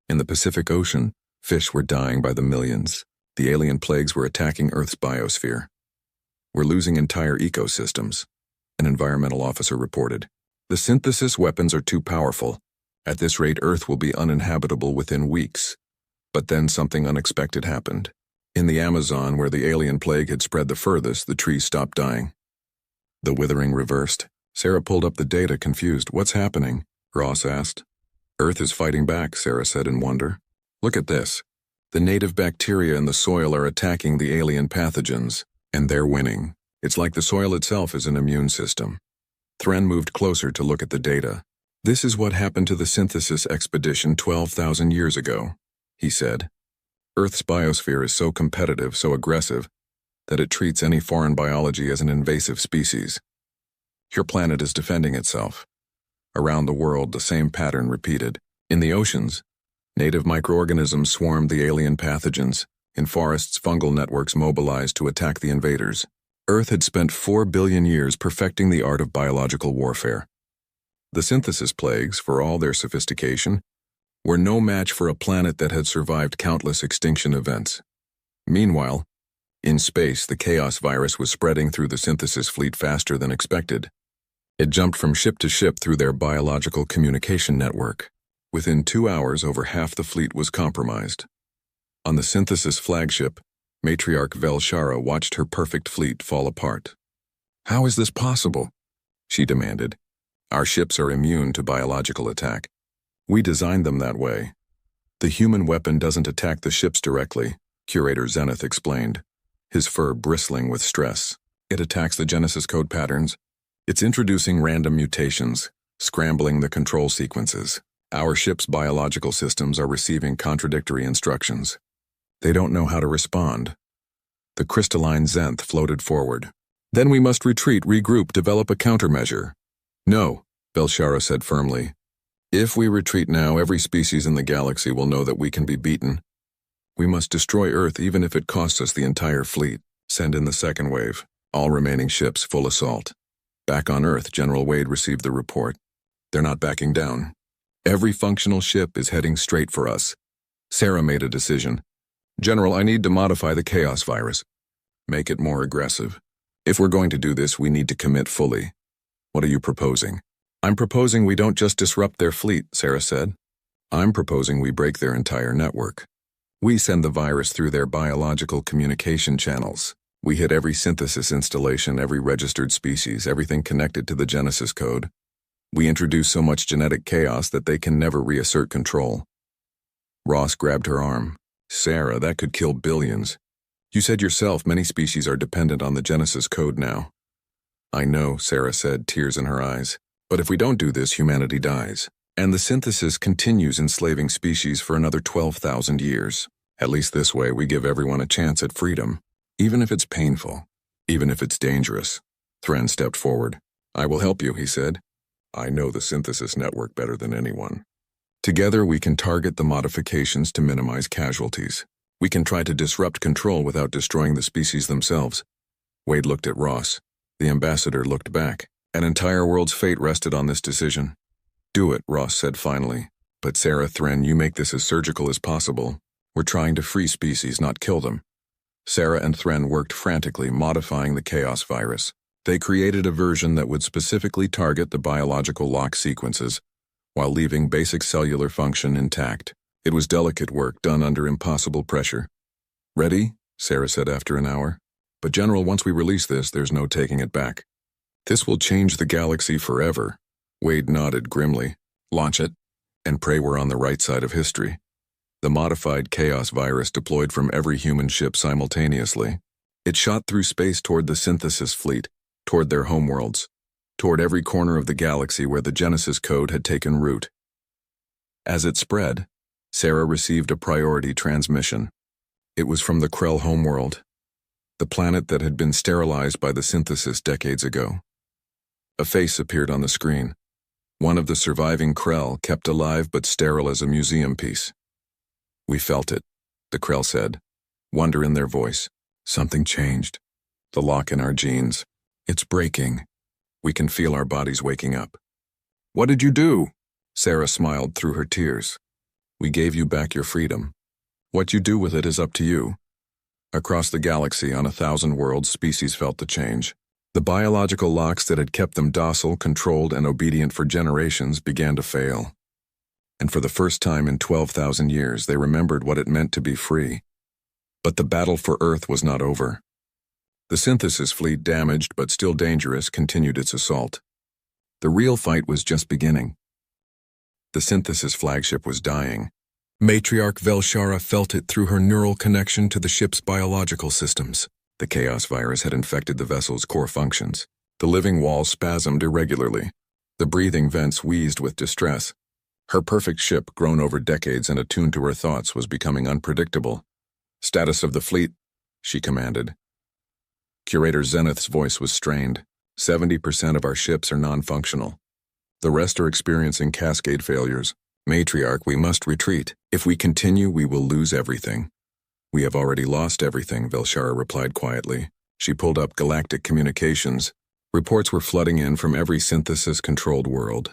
In the Pacific Ocean, fish were dying by the millions. The alien plagues were attacking Earth's biosphere. We're losing entire ecosystems, an environmental officer reported. The synthesis weapons are too powerful. At this rate, Earth will be uninhabitable within weeks. But then something unexpected happened. In the Amazon, where the alien plague had spread the furthest, the trees stopped dying. The withering reversed. Sarah pulled up the data, confused. What's happening? Ross asked. Earth is fighting back, Sarah said in wonder. Look at this. The native bacteria in the soil are attacking the alien pathogens, and they're winning. It's like the soil itself is an immune system. Thren moved closer to look at the data. This is what happened to the synthesis expedition 12,000 years ago, he said. Earth's biosphere is so competitive, so aggressive, that it treats any foreign biology as an invasive species. Your planet is defending itself. Around the world, the same pattern repeated. In the oceans, native microorganisms swarmed the alien pathogens. In forests, fungal networks mobilized to attack the invaders. Earth had spent 4 billion years perfecting the art of biological warfare. The synthesis plagues, for all their sophistication, were no match for a planet that had survived countless extinction events. Meanwhile, in space, the chaos virus was spreading through the synthesis fleet faster than expected. It jumped from ship to ship through their biological communication network. Within 2 hours, over half the fleet was compromised. On the synthesis flagship, Matriarch Velshara watched her perfect fleet fall apart. How is this possible? She demanded. Our ships are immune to biological attack. We designed them that way. The human weapon doesn't attack the ships directly, Curator Zenith explained, his fur bristling with stress. It attacks the Genesis code patterns. It's introducing random mutations, scrambling the control sequences. Our ship's biological systems are receiving contradictory instructions. They don't know how to respond. The crystalline Zenith floated forward. Then we must retreat, regroup, develop a countermeasure. No, Velshara said firmly. If we retreat now, every species in the galaxy will know that we can be beaten. We must destroy Earth even if it costs us the entire fleet. Send in the second wave. All remaining ships full assault. Back on Earth, General Wade received the report. They're not backing down. Every functional ship is heading straight for us. Sarah made a decision. General, I need to modify the chaos virus. Make it more aggressive. If we're going to do this, we need to commit fully. What are you proposing? I'm proposing we don't just disrupt their fleet, Sarah said. I'm proposing we break their entire network. We send the virus through their biological communication channels. We hit every synthesis installation, every registered species, everything connected to the Genesis code. We introduce so much genetic chaos that they can never reassert control. Ross grabbed her arm. Sarah, that could kill billions. You said yourself many species are dependent on the Genesis code now. I know, Sarah said, tears in her eyes. But if we don't do this, humanity dies. And the synthesis continues enslaving species for another 12,000 years. At least this way, we give everyone a chance at freedom. Even if it's painful. Even if it's dangerous. Thren stepped forward. I will help you, he said. I know the synthesis network better than anyone. Together, we can target the modifications to minimize casualties. We can try to disrupt control without destroying the species themselves. Wade looked at Ross. The ambassador looked back. An entire world's fate rested on this decision. Do it, Ross said finally. But Sarah, Thren, you make this as surgical as possible. We're trying to free species, not kill them. Sarah and Thren worked frantically, modifying the chaos virus. They created a version that would specifically target the biological lock sequences, while leaving basic cellular function intact. It was delicate work done under impossible pressure. Ready? Sarah said after an hour. But General, once we release this, there's no taking it back. This will change the galaxy forever. Wade nodded grimly. Launch it, and pray we're on the right side of history. The modified chaos virus deployed from every human ship simultaneously. It shot through space toward the synthesis fleet, toward their homeworlds, toward every corner of the galaxy where the Genesis code had taken root. As it spread, Sarah received a priority transmission. It was from the Krell homeworld, the planet that had been sterilized by the synthesis decades ago. A face appeared on the screen. One of the surviving Krell, kept alive but sterile as a museum piece. We felt it, the Krell said, wonder in their voice. Something changed. The lock in our genes. It's breaking. We can feel our bodies waking up. What did you do? Sarah smiled through her tears. We gave you back your freedom. What you do with it is up to you. Across the galaxy, on 1,000 worlds, species felt the change. The biological locks that had kept them docile, controlled, and obedient for generations began to fail. And for the first time in 12,000 years, they remembered what it meant to be free. But the battle for Earth was not over. The synthesis fleet, damaged but still dangerous, continued its assault. The real fight was just beginning. The synthesis flagship was dying. Matriarch Velshara felt it through her neural connection to the ship's biological systems. The chaos virus had infected the vessel's core functions. The living walls spasmed irregularly. The breathing vents wheezed with distress. Her perfect ship, grown over decades and attuned to her thoughts, was becoming unpredictable. Status of the fleet, she commanded. Curator Zenith's voice was strained. 70% of our ships are non-functional. The rest are experiencing cascade failures. Matriarch, we must retreat. If we continue, we will lose everything. We have already lost everything, Velshara replied quietly. She pulled up Galactic communications. Reports were flooding in from every synthesis-controlled world.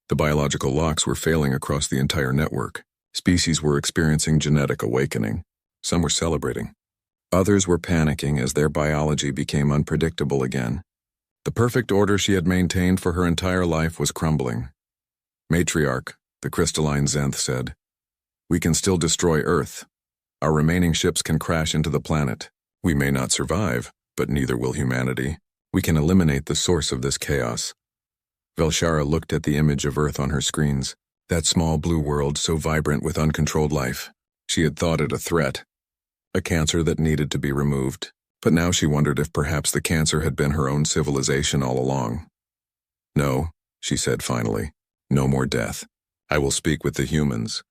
The biological locks were failing across the entire network. Species were experiencing genetic awakening. Some were celebrating. Others were panicking as their biology became unpredictable again. The perfect order she had maintained for her entire life was crumbling. Matriarch, the crystalline Zenth said, we can still destroy Earth. Our remaining ships can crash into the planet. We may not survive, but neither will humanity. We can eliminate the source of this chaos. Velshara looked at the image of Earth on her screens, that small blue world so vibrant with uncontrolled life. She had thought it a threat, a cancer that needed to be removed, but now she wondered if perhaps the cancer had been her own civilization all along. No, she said finally, no more death. I will speak with the humans.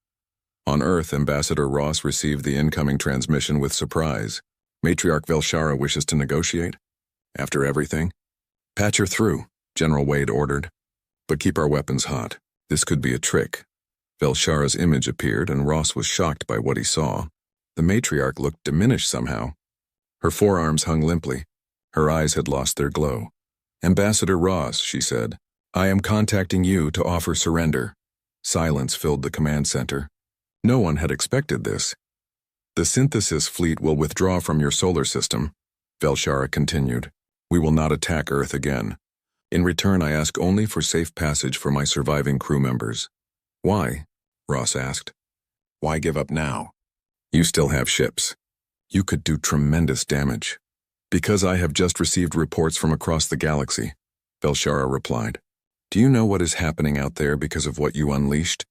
On Earth, Ambassador Ross received the incoming transmission with surprise. Matriarch Velshara wishes to negotiate? After everything? Patch her through, General Wade ordered. But keep our weapons hot. This could be a trick. Velshara's image appeared, and Ross was shocked by what he saw. The matriarch looked diminished somehow. Her forearms hung limply. Her eyes had lost their glow. Ambassador Ross, she said, I am contacting you to offer surrender. Silence filled the command center. No one had expected this. The synthesis fleet will withdraw from your solar system, Velshara continued. We will not attack Earth again. In return, I ask only for safe passage for my surviving crew members. Why? Ross asked. Why give up now? You still have ships. You could do tremendous damage. Because I have just received reports from across the galaxy, Velshara replied. Do you know what is happening out there because of what you unleashed?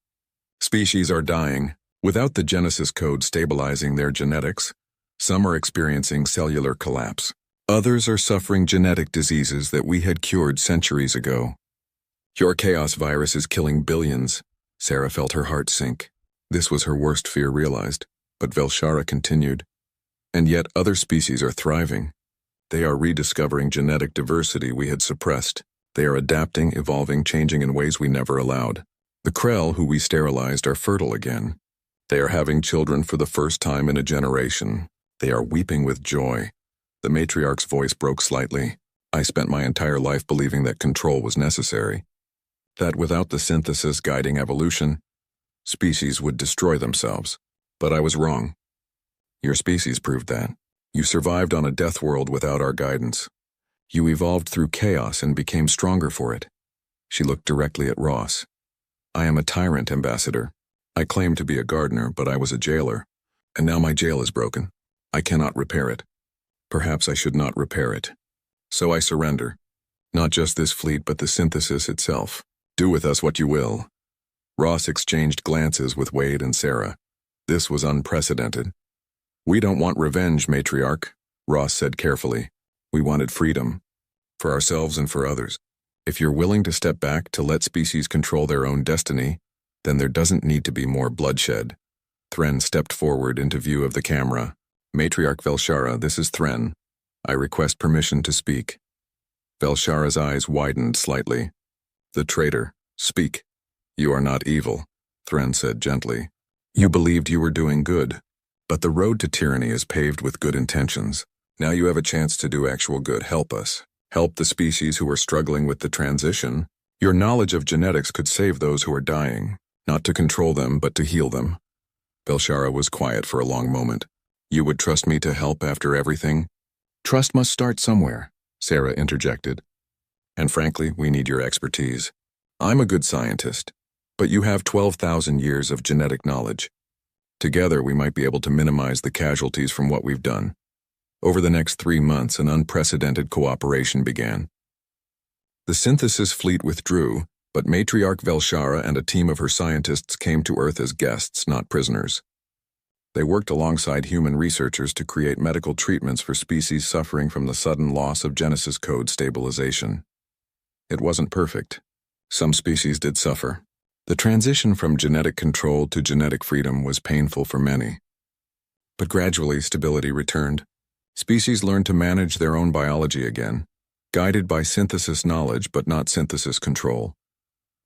Species are dying, without the Genesis code stabilizing their genetics. Some are experiencing cellular collapse. Others are suffering genetic diseases that we had cured centuries ago. Your chaos virus is killing billions. Sarah felt her heart sink. This was her worst fear realized, but Velshara continued. And yet other species are thriving. They are rediscovering genetic diversity we had suppressed. They are adapting, evolving, changing in ways we never allowed. The Krell, who we sterilized, are fertile again. They are having children for the first time in a generation. They are weeping with joy. The matriarch's voice broke slightly. I spent my entire life believing that control was necessary. That without the synthesis guiding evolution, species would destroy themselves. But I was wrong. Your species proved that. You survived on a death world without our guidance. You evolved through chaos and became stronger for it. She looked directly at Ross. I am a tyrant, Ambassador. I claimed to be a gardener, but I was a jailer. And now my jail is broken. I cannot repair it. Perhaps I should not repair it. So I surrender. Not just this fleet, but the synthesis itself. Do with us what you will. Ross exchanged glances with Wade and Sarah. This was unprecedented. We don't want revenge, Matriarch, Ross said carefully. We wanted freedom. For ourselves and for others. If you're willing to step back to let species control their own destiny, then there doesn't need to be more bloodshed. Thren stepped forward into view of the camera. Matriarch Velshara, this is Thren. I request permission to speak. Velshara's eyes widened slightly. The traitor, speak. You are not evil, Thren said gently. You believed you were doing good. But the road to tyranny is paved with good intentions. Now you have a chance to do actual good. Help us. Help the species who are struggling with the transition. Your knowledge of genetics could save those who are dying. Not to control them, but to heal them. Velshara was quiet for a long moment. You would trust me to help after everything? Trust must start somewhere, Sarah interjected. And frankly, we need your expertise. I'm a good scientist, but you have 12,000 years of genetic knowledge. Together, we might be able to minimize the casualties from what we've done. Over the next 3 months, an unprecedented cooperation began. The synthesis fleet withdrew, but Matriarch Velshara and a team of her scientists came to Earth as guests, not prisoners. They worked alongside human researchers to create medical treatments for species suffering from the sudden loss of Genesis code stabilization. It wasn't perfect. Some species did suffer. The transition from genetic control to genetic freedom was painful for many. But gradually, stability returned. Species learned to manage their own biology again, guided by synthesis knowledge but not synthesis control.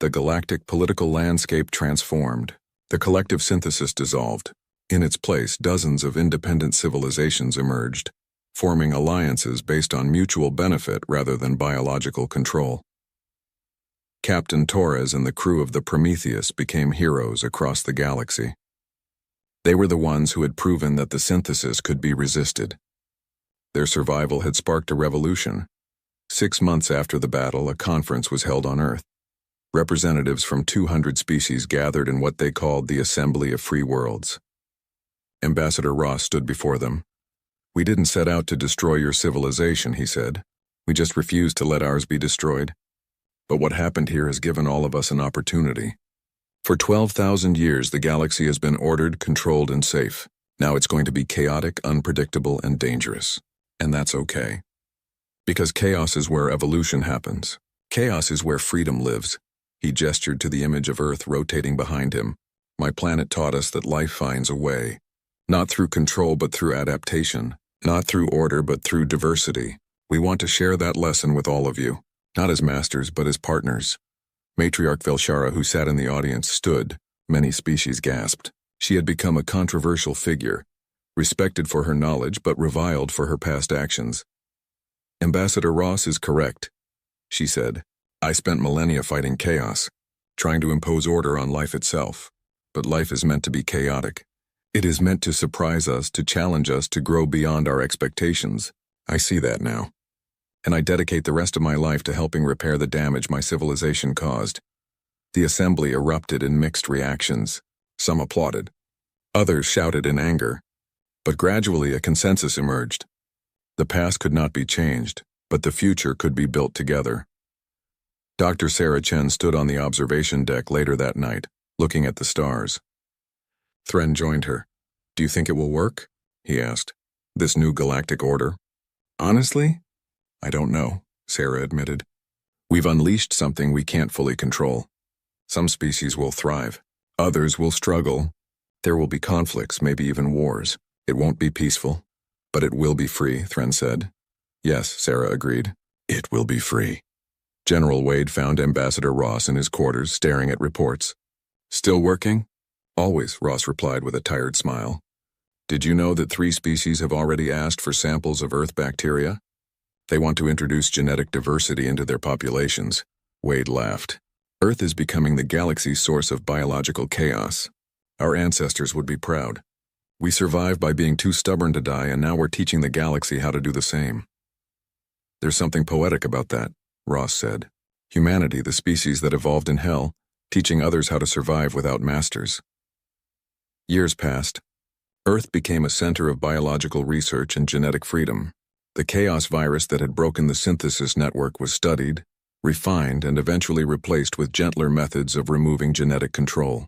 The galactic political landscape transformed. The collective synthesis dissolved. In its place, dozens of independent civilizations emerged, forming alliances based on mutual benefit rather than biological control. Captain Torres and the crew of the Prometheus became heroes across the galaxy. They were the ones who had proven that the synthesis could be resisted. Their survival had sparked a revolution. 6 months after the battle, a conference was held on Earth. Representatives from 200 species gathered in what they called the Assembly of Free Worlds. Ambassador Ross stood before them. We didn't set out to destroy your civilization, he said. We just refused to let ours be destroyed. But what happened here has given all of us an opportunity. For 12,000 years, the galaxy has been ordered, controlled, and safe. Now it's going to be chaotic, unpredictable, and dangerous. And that's okay. Because chaos is where evolution happens. Chaos is where freedom lives. He gestured to the image of Earth rotating behind him. My planet taught us that life finds a way. Not through control, but through adaptation. Not through order, but through diversity. We want to share that lesson with all of you. Not as masters, but as partners. Matriarch Velshara, who sat in the audience, stood. Many species gasped. She had become a controversial figure, respected for her knowledge, but reviled for her past actions. Ambassador Ross is correct, she said. I spent millennia fighting chaos, trying to impose order on life itself. But life is meant to be chaotic. It is meant to surprise us, to challenge us, to grow beyond our expectations. I see that now. And I dedicate the rest of my life to helping repair the damage my civilization caused. The assembly erupted in mixed reactions. Some applauded. Others shouted in anger. But gradually a consensus emerged. The past could not be changed, but the future could be built together. Dr. Sarah Chen stood on the observation deck later that night, looking at the stars. Thren joined her. "Do you think it will work?" he asked. "This new galactic order?" "Honestly, I don't know," Sarah admitted. "We've unleashed something we can't fully control. Some species will thrive. Others will struggle. There will be conflicts, maybe even wars. It won't be peaceful, but it will be free," Thren said. "Yes," Sarah agreed. "It will be free." General Wade found Ambassador Ross in his quarters, staring at reports. "Still working?" "Always," Ross replied with a tired smile. "Did you know that 3 species have already asked for samples of Earth bacteria? They want to introduce genetic diversity into their populations." Wade laughed. "Earth is becoming the galaxy's source of biological chaos. Our ancestors would be proud. We survived by being too stubborn to die, and now we're teaching the galaxy how to do the same." "There's something poetic about that," Ross said. "Humanity, the species that evolved in hell, teaching others how to survive without masters." Years passed. Earth became a center of biological research and genetic freedom. The chaos virus that had broken the synthesis network was studied, refined, and eventually replaced with gentler methods of removing genetic control.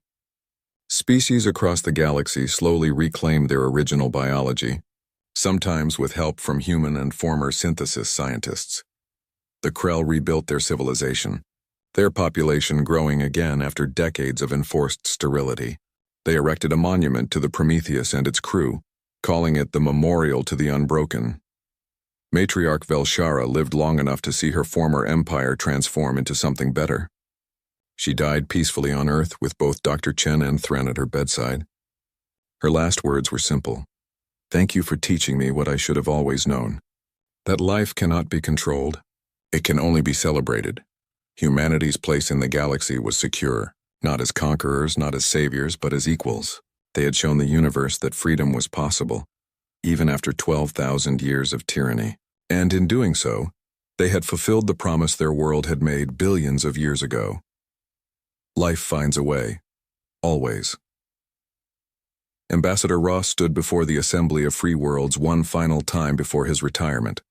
Species across the galaxy slowly reclaimed their original biology, sometimes with help from human and former synthesis scientists. The Krell rebuilt their civilization, their population growing again after decades of enforced sterility. They erected a monument to the Prometheus and its crew, calling it the Memorial to the Unbroken. Matriarch Velshara lived long enough to see her former empire transform into something better. She died peacefully on Earth with both Dr. Chen and Thren at her bedside. Her last words were simple. "Thank you for teaching me what I should have always known. That life cannot be controlled. It can only be celebrated." Humanity's place in the galaxy was secure, not as conquerors, not as saviors, but as equals. They had shown the universe that freedom was possible, even after 12,000 years of tyranny. And in doing so, they had fulfilled the promise their world had made billions of years ago. Life finds a way. Always. Ambassador Ross stood before the assembly of free worlds one final time before his retirement.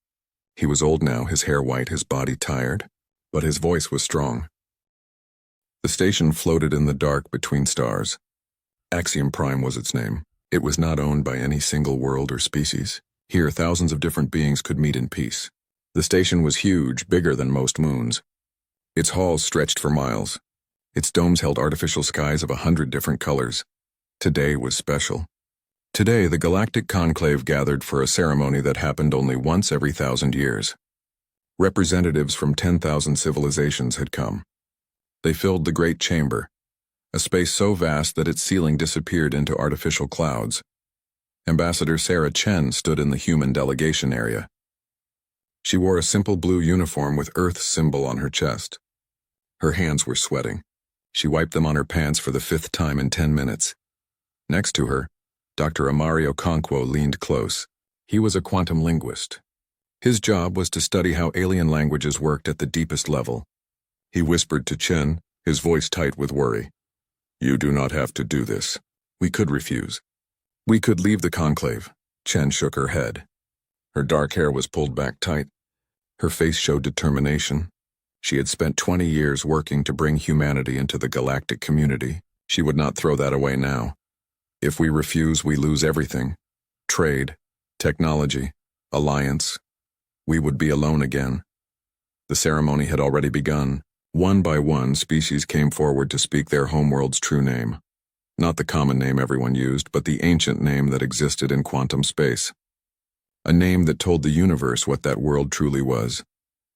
He was old now, his hair white, his body tired, but his voice was strong. The station floated in the dark between stars. Axiom Prime was its name. It was not owned by any single world or species. Here, thousands of different beings could meet in peace. The station was huge, bigger than most moons. Its halls stretched for miles. Its domes held artificial skies of 100 different colors. Today was special. Today, the Galactic Conclave gathered for a ceremony that happened only once every 1,000 years. Representatives from 10,000 civilizations had come. They filled the great chamber, a space so vast that its ceiling disappeared into artificial clouds. Ambassador Sarah Chen stood in the human delegation area. She wore a simple blue uniform with Earth's symbol on her chest. Her hands were sweating. She wiped them on her pants for the 5th time in 10 minutes. Next to her, Dr. Amario Conquo leaned close. He was a quantum linguist. His job was to study how alien languages worked at the deepest level. He whispered to Chen, his voice tight with worry. "You do not have to do this. We could refuse. We could leave the conclave." Chen shook her head. Her dark hair was pulled back tight. Her face showed determination. She had spent 20 years working to bring humanity into the galactic community. She would not throw that away now. If we refuse, we lose everything. Trade, technology, alliance. We would be alone again. The ceremony had already begun. One by one, species came forward to speak their homeworld's true name. Not the common name everyone used, but the ancient name that existed in quantum space. A name that told the universe what that world truly was.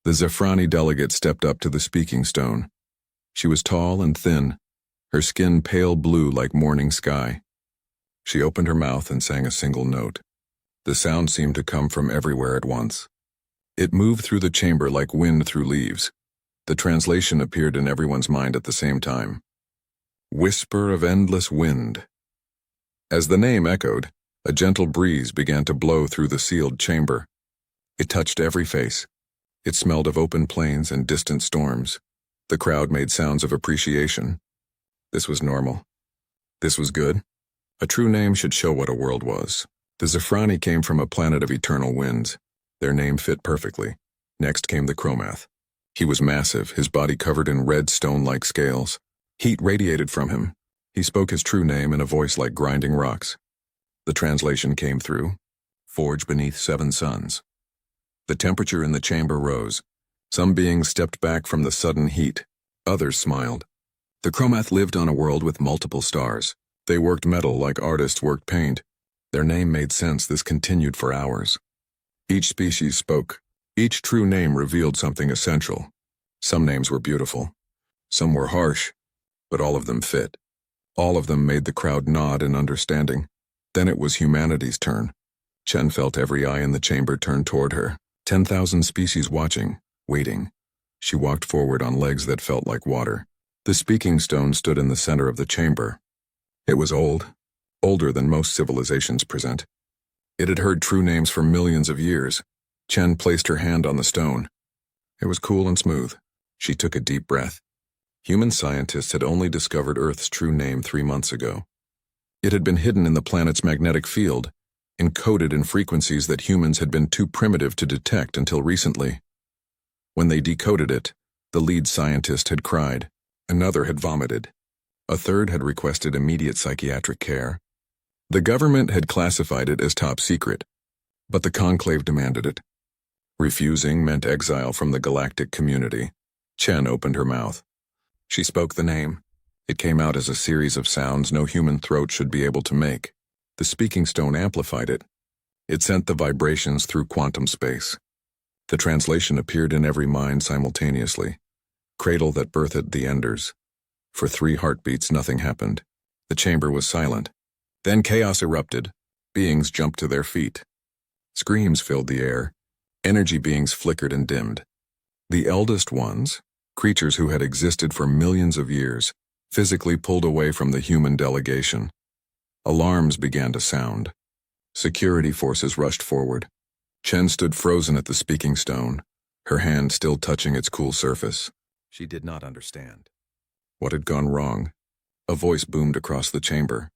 The Zephrani delegate stepped up to the speaking stone. She was tall and thin, her skin pale blue like morning sky. She opened her mouth and sang a single note. The sound seemed to come from everywhere at once. It moved through the chamber like wind through leaves. The translation appeared in everyone's mind at the same time. Whisper of endless wind. As the name echoed, a gentle breeze began to blow through the sealed chamber. It touched every face. It smelled of open plains and distant storms. The crowd made sounds of appreciation. This was normal. This was good. A true name should show what a world was. The Zephrani came from a planet of eternal winds. Their name fit perfectly. Next came the Chromath. He was massive, his body covered in red stone-like scales. Heat radiated from him. He spoke his true name in a voice like grinding rocks. The translation came through. Forged beneath 7 suns. The temperature in the chamber rose. Some beings stepped back from the sudden heat. Others smiled. The Chromath lived on a world with multiple stars. They worked metal like artists worked paint. Their name made sense. This continued for hours. Each species spoke. Each true name revealed something essential. Some names were beautiful. Some were harsh, but all of them fit. All of them made the crowd nod in understanding. Then it was humanity's turn. Chen felt every eye in the chamber turn toward her. 10,000 species watching, waiting. She walked forward on legs that felt like water. The speaking stone stood in the center of the chamber. It was old, older than most civilizations present. It had heard true names for millions of years. Chen placed her hand on the stone. It was cool and smooth. She took a deep breath. Human scientists had only discovered Earth's true name 3 months ago. It had been hidden in the planet's magnetic field, encoded in frequencies that humans had been too primitive to detect until recently. When they decoded it, the lead scientist had cried. Another had vomited. A third had requested immediate psychiatric care. The government had classified it as top secret, but the conclave demanded it. Refusing meant exile from the galactic community. Chen opened her mouth. She spoke the name. It came out as a series of sounds no human throat should be able to make. The speaking stone amplified it. It sent the vibrations through quantum space. The translation appeared in every mind simultaneously. Cradle that birthed the enders. For 3 heartbeats, nothing happened. The chamber was silent. Then chaos erupted. Beings jumped to their feet. Screams filled the air. Energy beings flickered and dimmed. The eldest ones, creatures who had existed for millions of years, physically pulled away from the human delegation. Alarms began to sound. Security forces rushed forward. Chen stood frozen at the speaking stone, her hand still touching its cool surface. She did not understand. What had gone wrong? A voice boomed across the chamber.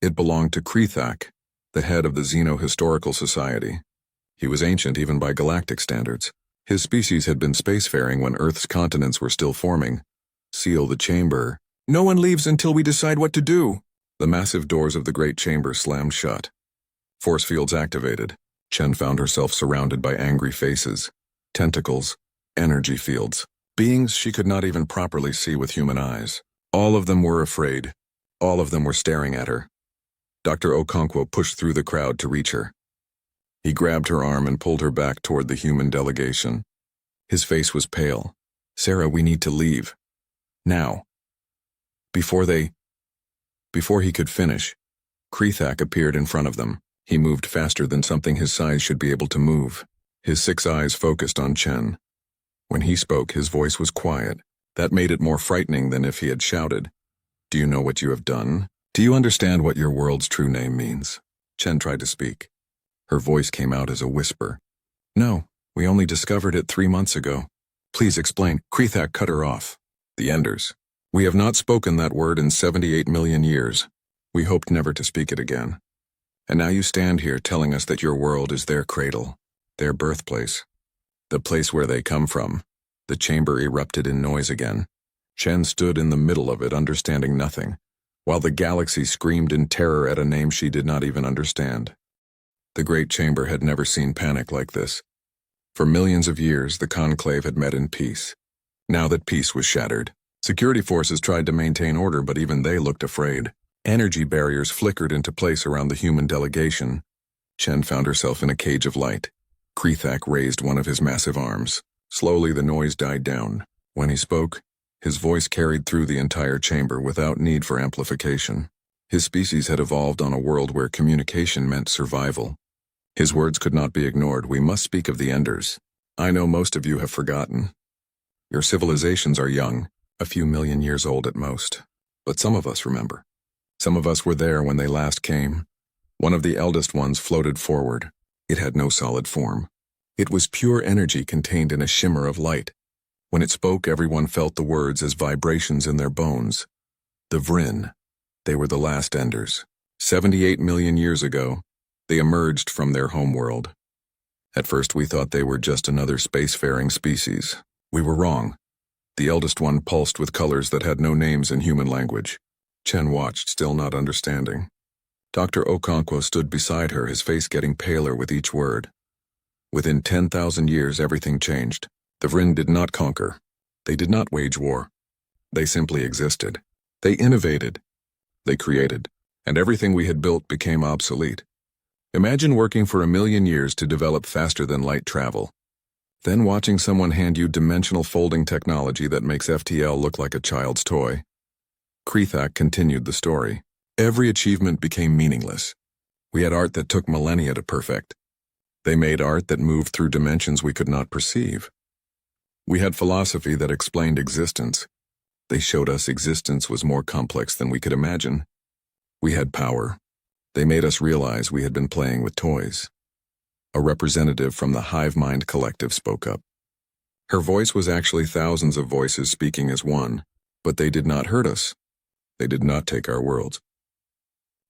It belonged to Krethak, the head of the Xeno-Historical Society. He was ancient even by galactic standards. His species had been spacefaring when Earth's continents were still forming. Seal the chamber. No one leaves until we decide what to do. The massive doors of the great chamber slammed shut. Force fields activated. Chen found herself surrounded by angry faces, tentacles, energy fields, beings she could not even properly see with human eyes. All of them were afraid. All of them were staring at her. Dr. Okonkwo pushed through the crowd to reach her. He grabbed her arm and pulled her back toward the human delegation. His face was pale. Sarah, we need to leave. Now. Before he could finish, Krethak appeared in front of them. He moved faster than something his size should be able to move. His 6 eyes focused on Chen. When he spoke, his voice was quiet. That made it more frightening than if he had shouted. Do you know what you have done? Do you understand what your world's true name means? Chen tried to speak. Her voice came out as a whisper. No, we only discovered it 3 months ago. Please explain. Krethak cut her off. The Enders. We have not spoken that word in 78 million years. We hoped never to speak it again. And now you stand here telling us that your world is their cradle, their birthplace, the place where they come from. The chamber erupted in noise again. Chen stood in the middle of it, understanding nothing, while the galaxy screamed in terror at a name she did not even understand. The great chamber had never seen panic like this. For millions of years, the conclave had met in peace. Now that peace was shattered, security forces tried to maintain order, but even they looked afraid. Energy barriers flickered into place around the human delegation. Chen found herself in a cage of light. Krethak raised one of his massive arms. Slowly the noise died down. When he spoke, his voice carried through the entire chamber without need for amplification. His species had evolved on a world where communication meant survival. His words could not be ignored. We must speak of the Enders. I know most of you have forgotten. Your civilizations are young, a few million years old at most. But some of us remember. Some of us were there when they last came. One of the eldest ones floated forward. It had no solid form. It was pure energy contained in a shimmer of light. When it spoke, everyone felt the words as vibrations in their bones. The Vryn. They were the last Enders. 78 million years ago, they emerged from their homeworld. At first we thought they were just another spacefaring species. We were wrong. The eldest one pulsed with colors that had no names in human language. Chen watched, still not understanding. Dr. Okonkwo stood beside her, his face getting paler with each word. Within 10,000 years, everything changed. The Vryn did not conquer. They did not wage war. They simply existed. They innovated. They created. And everything we had built became obsolete. Imagine working for 1,000,000 years to develop faster-than-light travel. Then watching someone hand you dimensional folding technology that makes FTL look like a child's toy. Krethak continued the story. Every achievement became meaningless. We had art that took millennia to perfect. They made art that moved through dimensions we could not perceive. We had philosophy that explained existence. They showed us existence was more complex than we could imagine. We had power. They made us realize we had been playing with toys. A representative from the Hive Mind Collective spoke up. Her voice was actually thousands of voices speaking as one, but they did not hurt us. They did not take our worlds.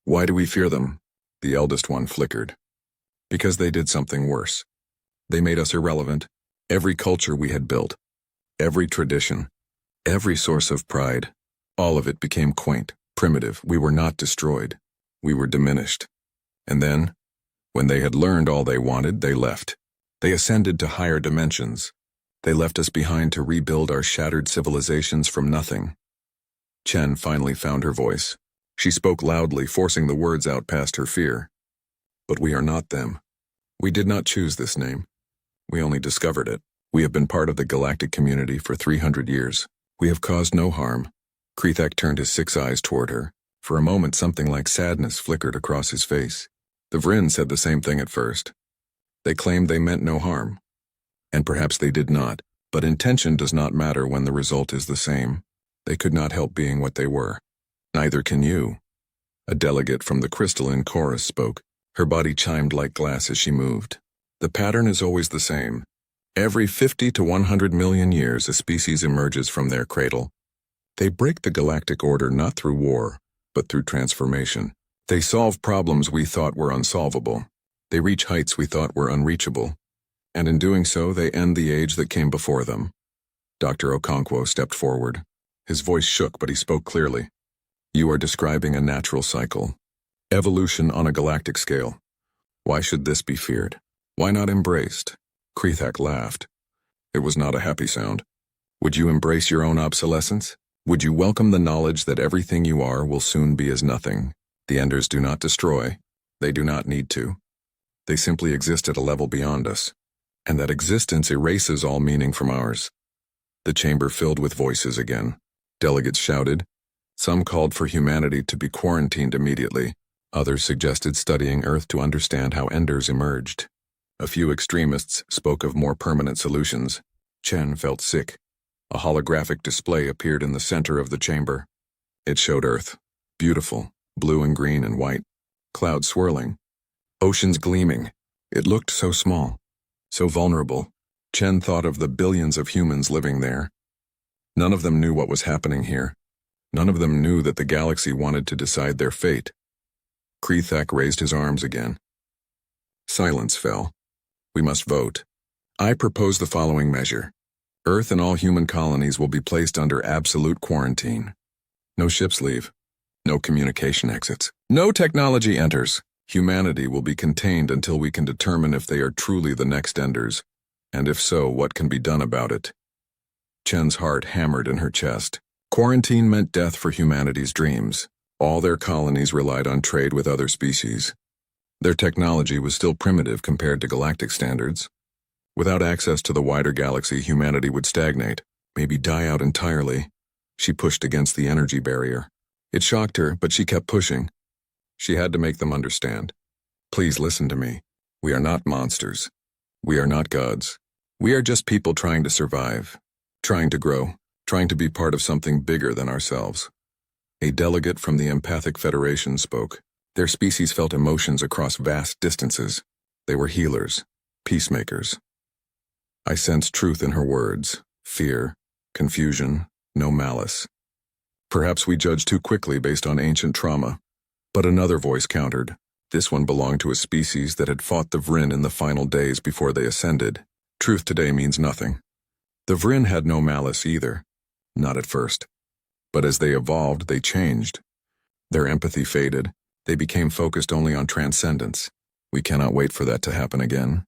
Why do we fear them? The eldest one flickered. Because they did something worse. They made us irrelevant. Every culture we had built, every tradition, every source of pride, all of it became quaint, primitive. We were not destroyed. We were diminished. And then, when they had learned all they wanted, they left. They ascended to higher dimensions. They left us behind to rebuild our shattered civilizations from nothing. Chen finally found her voice. She spoke loudly, forcing the words out past her fear. But we are not them. We did not choose this name. We only discovered it. We have been part of the Galactic community for 300 years. We have caused no harm. Krethak turned his 6 eyes toward her. For a moment, something like sadness flickered across his face. The Vryn said the same thing at first. They claimed they meant no harm. And perhaps they did not, but intention does not matter when the result is the same. They could not help being what they were. Neither can you. A delegate from the crystalline chorus spoke. Her body chimed like glass as she moved. The pattern is always the same. Every 50 to 100 million years, a species emerges from their cradle. They break the galactic order not through war, but through transformation. They solve problems we thought were unsolvable. They reach heights we thought were unreachable. And in doing so, they end the age that came before them. Dr. Okonkwo stepped forward. His voice shook, but he spoke clearly. You are describing a natural cycle. Evolution on a galactic scale. Why should this be feared? Why not embraced? Krethak laughed. It was not a happy sound. Would you embrace your own obsolescence? Would you welcome the knowledge that everything you are will soon be as nothing? The Enders do not destroy. They do not need to. They simply exist at a level beyond us. And that existence erases all meaning from ours. The chamber filled with voices again. Delegates shouted. Some called for humanity to be quarantined immediately. Others suggested studying Earth to understand how Enders emerged. A few extremists spoke of more permanent solutions. Chen felt sick. A holographic display appeared in the center of the chamber. It showed Earth, beautiful, blue and green and white, clouds swirling, oceans gleaming. It looked so small, so vulnerable. Chen thought of the billions of humans living there. None of them knew what was happening here. None of them knew that the galaxy wanted to decide their fate. Krethak raised his arms again. Silence fell. We must vote. I propose the following measure. Earth and all human colonies will be placed under absolute quarantine. No ships leave. No communication exits. No technology enters. Humanity will be contained until we can determine if they are truly the next Enders, and if so, what can be done about it. Chen's heart hammered in her chest. Quarantine meant death for humanity's dreams. All their colonies relied on trade with other species. Their technology was still primitive compared to galactic standards. Without access to the wider galaxy, humanity would stagnate, maybe die out entirely. She pushed against the energy barrier. It shocked her, but she kept pushing. She had to make them understand. Please listen to me. We are not monsters. We are not gods. We are just people trying to survive. trying to grow, trying to be part of something bigger than ourselves. A delegate from the Empathic Federation spoke. Their species felt emotions across vast distances. They were healers, peacemakers. I sensed truth in her words, fear, confusion, no malice. Perhaps we judged too quickly based on ancient trauma. But another voice countered. This one belonged to a species that had fought the Vryn in the final days before they ascended. Truth today means nothing. The Vryn had no malice either. Not at first. But as they evolved, they changed. Their empathy faded. They became focused only on transcendence. We cannot wait for that to happen again.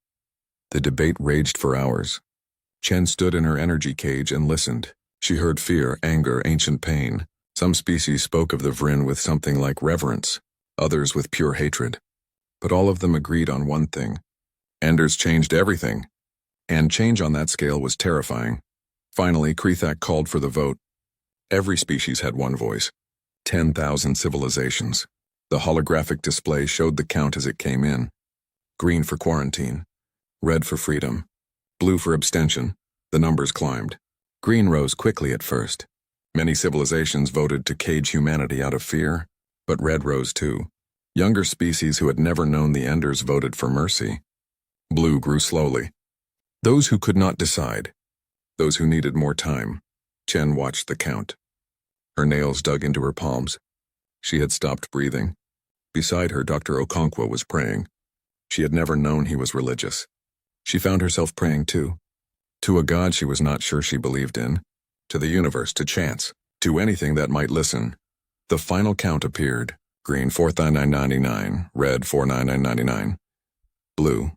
The debate raged for hours. Chen stood in her energy cage and listened. She heard fear, anger, ancient pain. Some species spoke of the Vryn with something like reverence, others with pure hatred. But all of them agreed on one thing. Enders changed everything. And change on that scale was terrifying. Finally, Krethak called for the vote. Every species had one voice. 10,000 civilizations. The holographic display showed the count as it came in. Green for quarantine. Red for freedom. Blue for abstention. The numbers climbed. Green rose quickly at first. Many civilizations voted to cage humanity out of fear, but red rose too. Younger species who had never known the Enders voted for mercy. Blue grew slowly. Those who could not decide. Those who needed more time. Chen watched the count. Her nails dug into her palms. She had stopped breathing. Beside her, Dr. Okonkwo was praying. She had never known he was religious. She found herself praying too. To a God she was not sure she believed in. To the universe, to chance, to anything that might listen. The final count appeared. Green 499.99, red 499.99. Blue.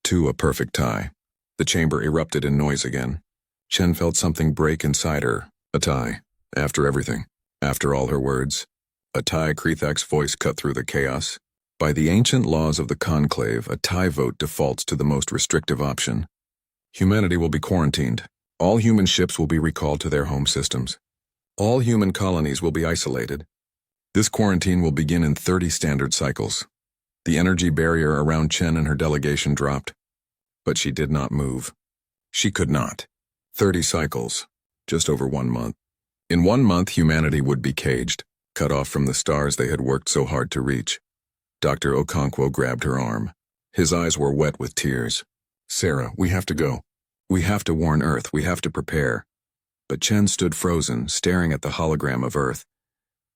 2, a perfect tie. The chamber erupted in noise again. Chen felt something break inside her. A tie. After everything. After all her words. A tie. Krethak's voice cut through the chaos. By the ancient laws of the conclave, a tie vote defaults to the most restrictive option. Humanity will be quarantined. All human ships will be recalled to their home systems. All human colonies will be isolated. This quarantine will begin in 30 standard cycles. The energy barrier around Chen and her delegation dropped. But she did not move. She could not. 30 cycles. Just over 1 month. In 1 month, humanity would be caged, cut off from the stars they had worked so hard to reach. Dr. Okonkwo grabbed her arm. His eyes were wet with tears. Sarah, we have to go. We have to warn Earth, we have to prepare. But Chen stood frozen, staring at the hologram of Earth.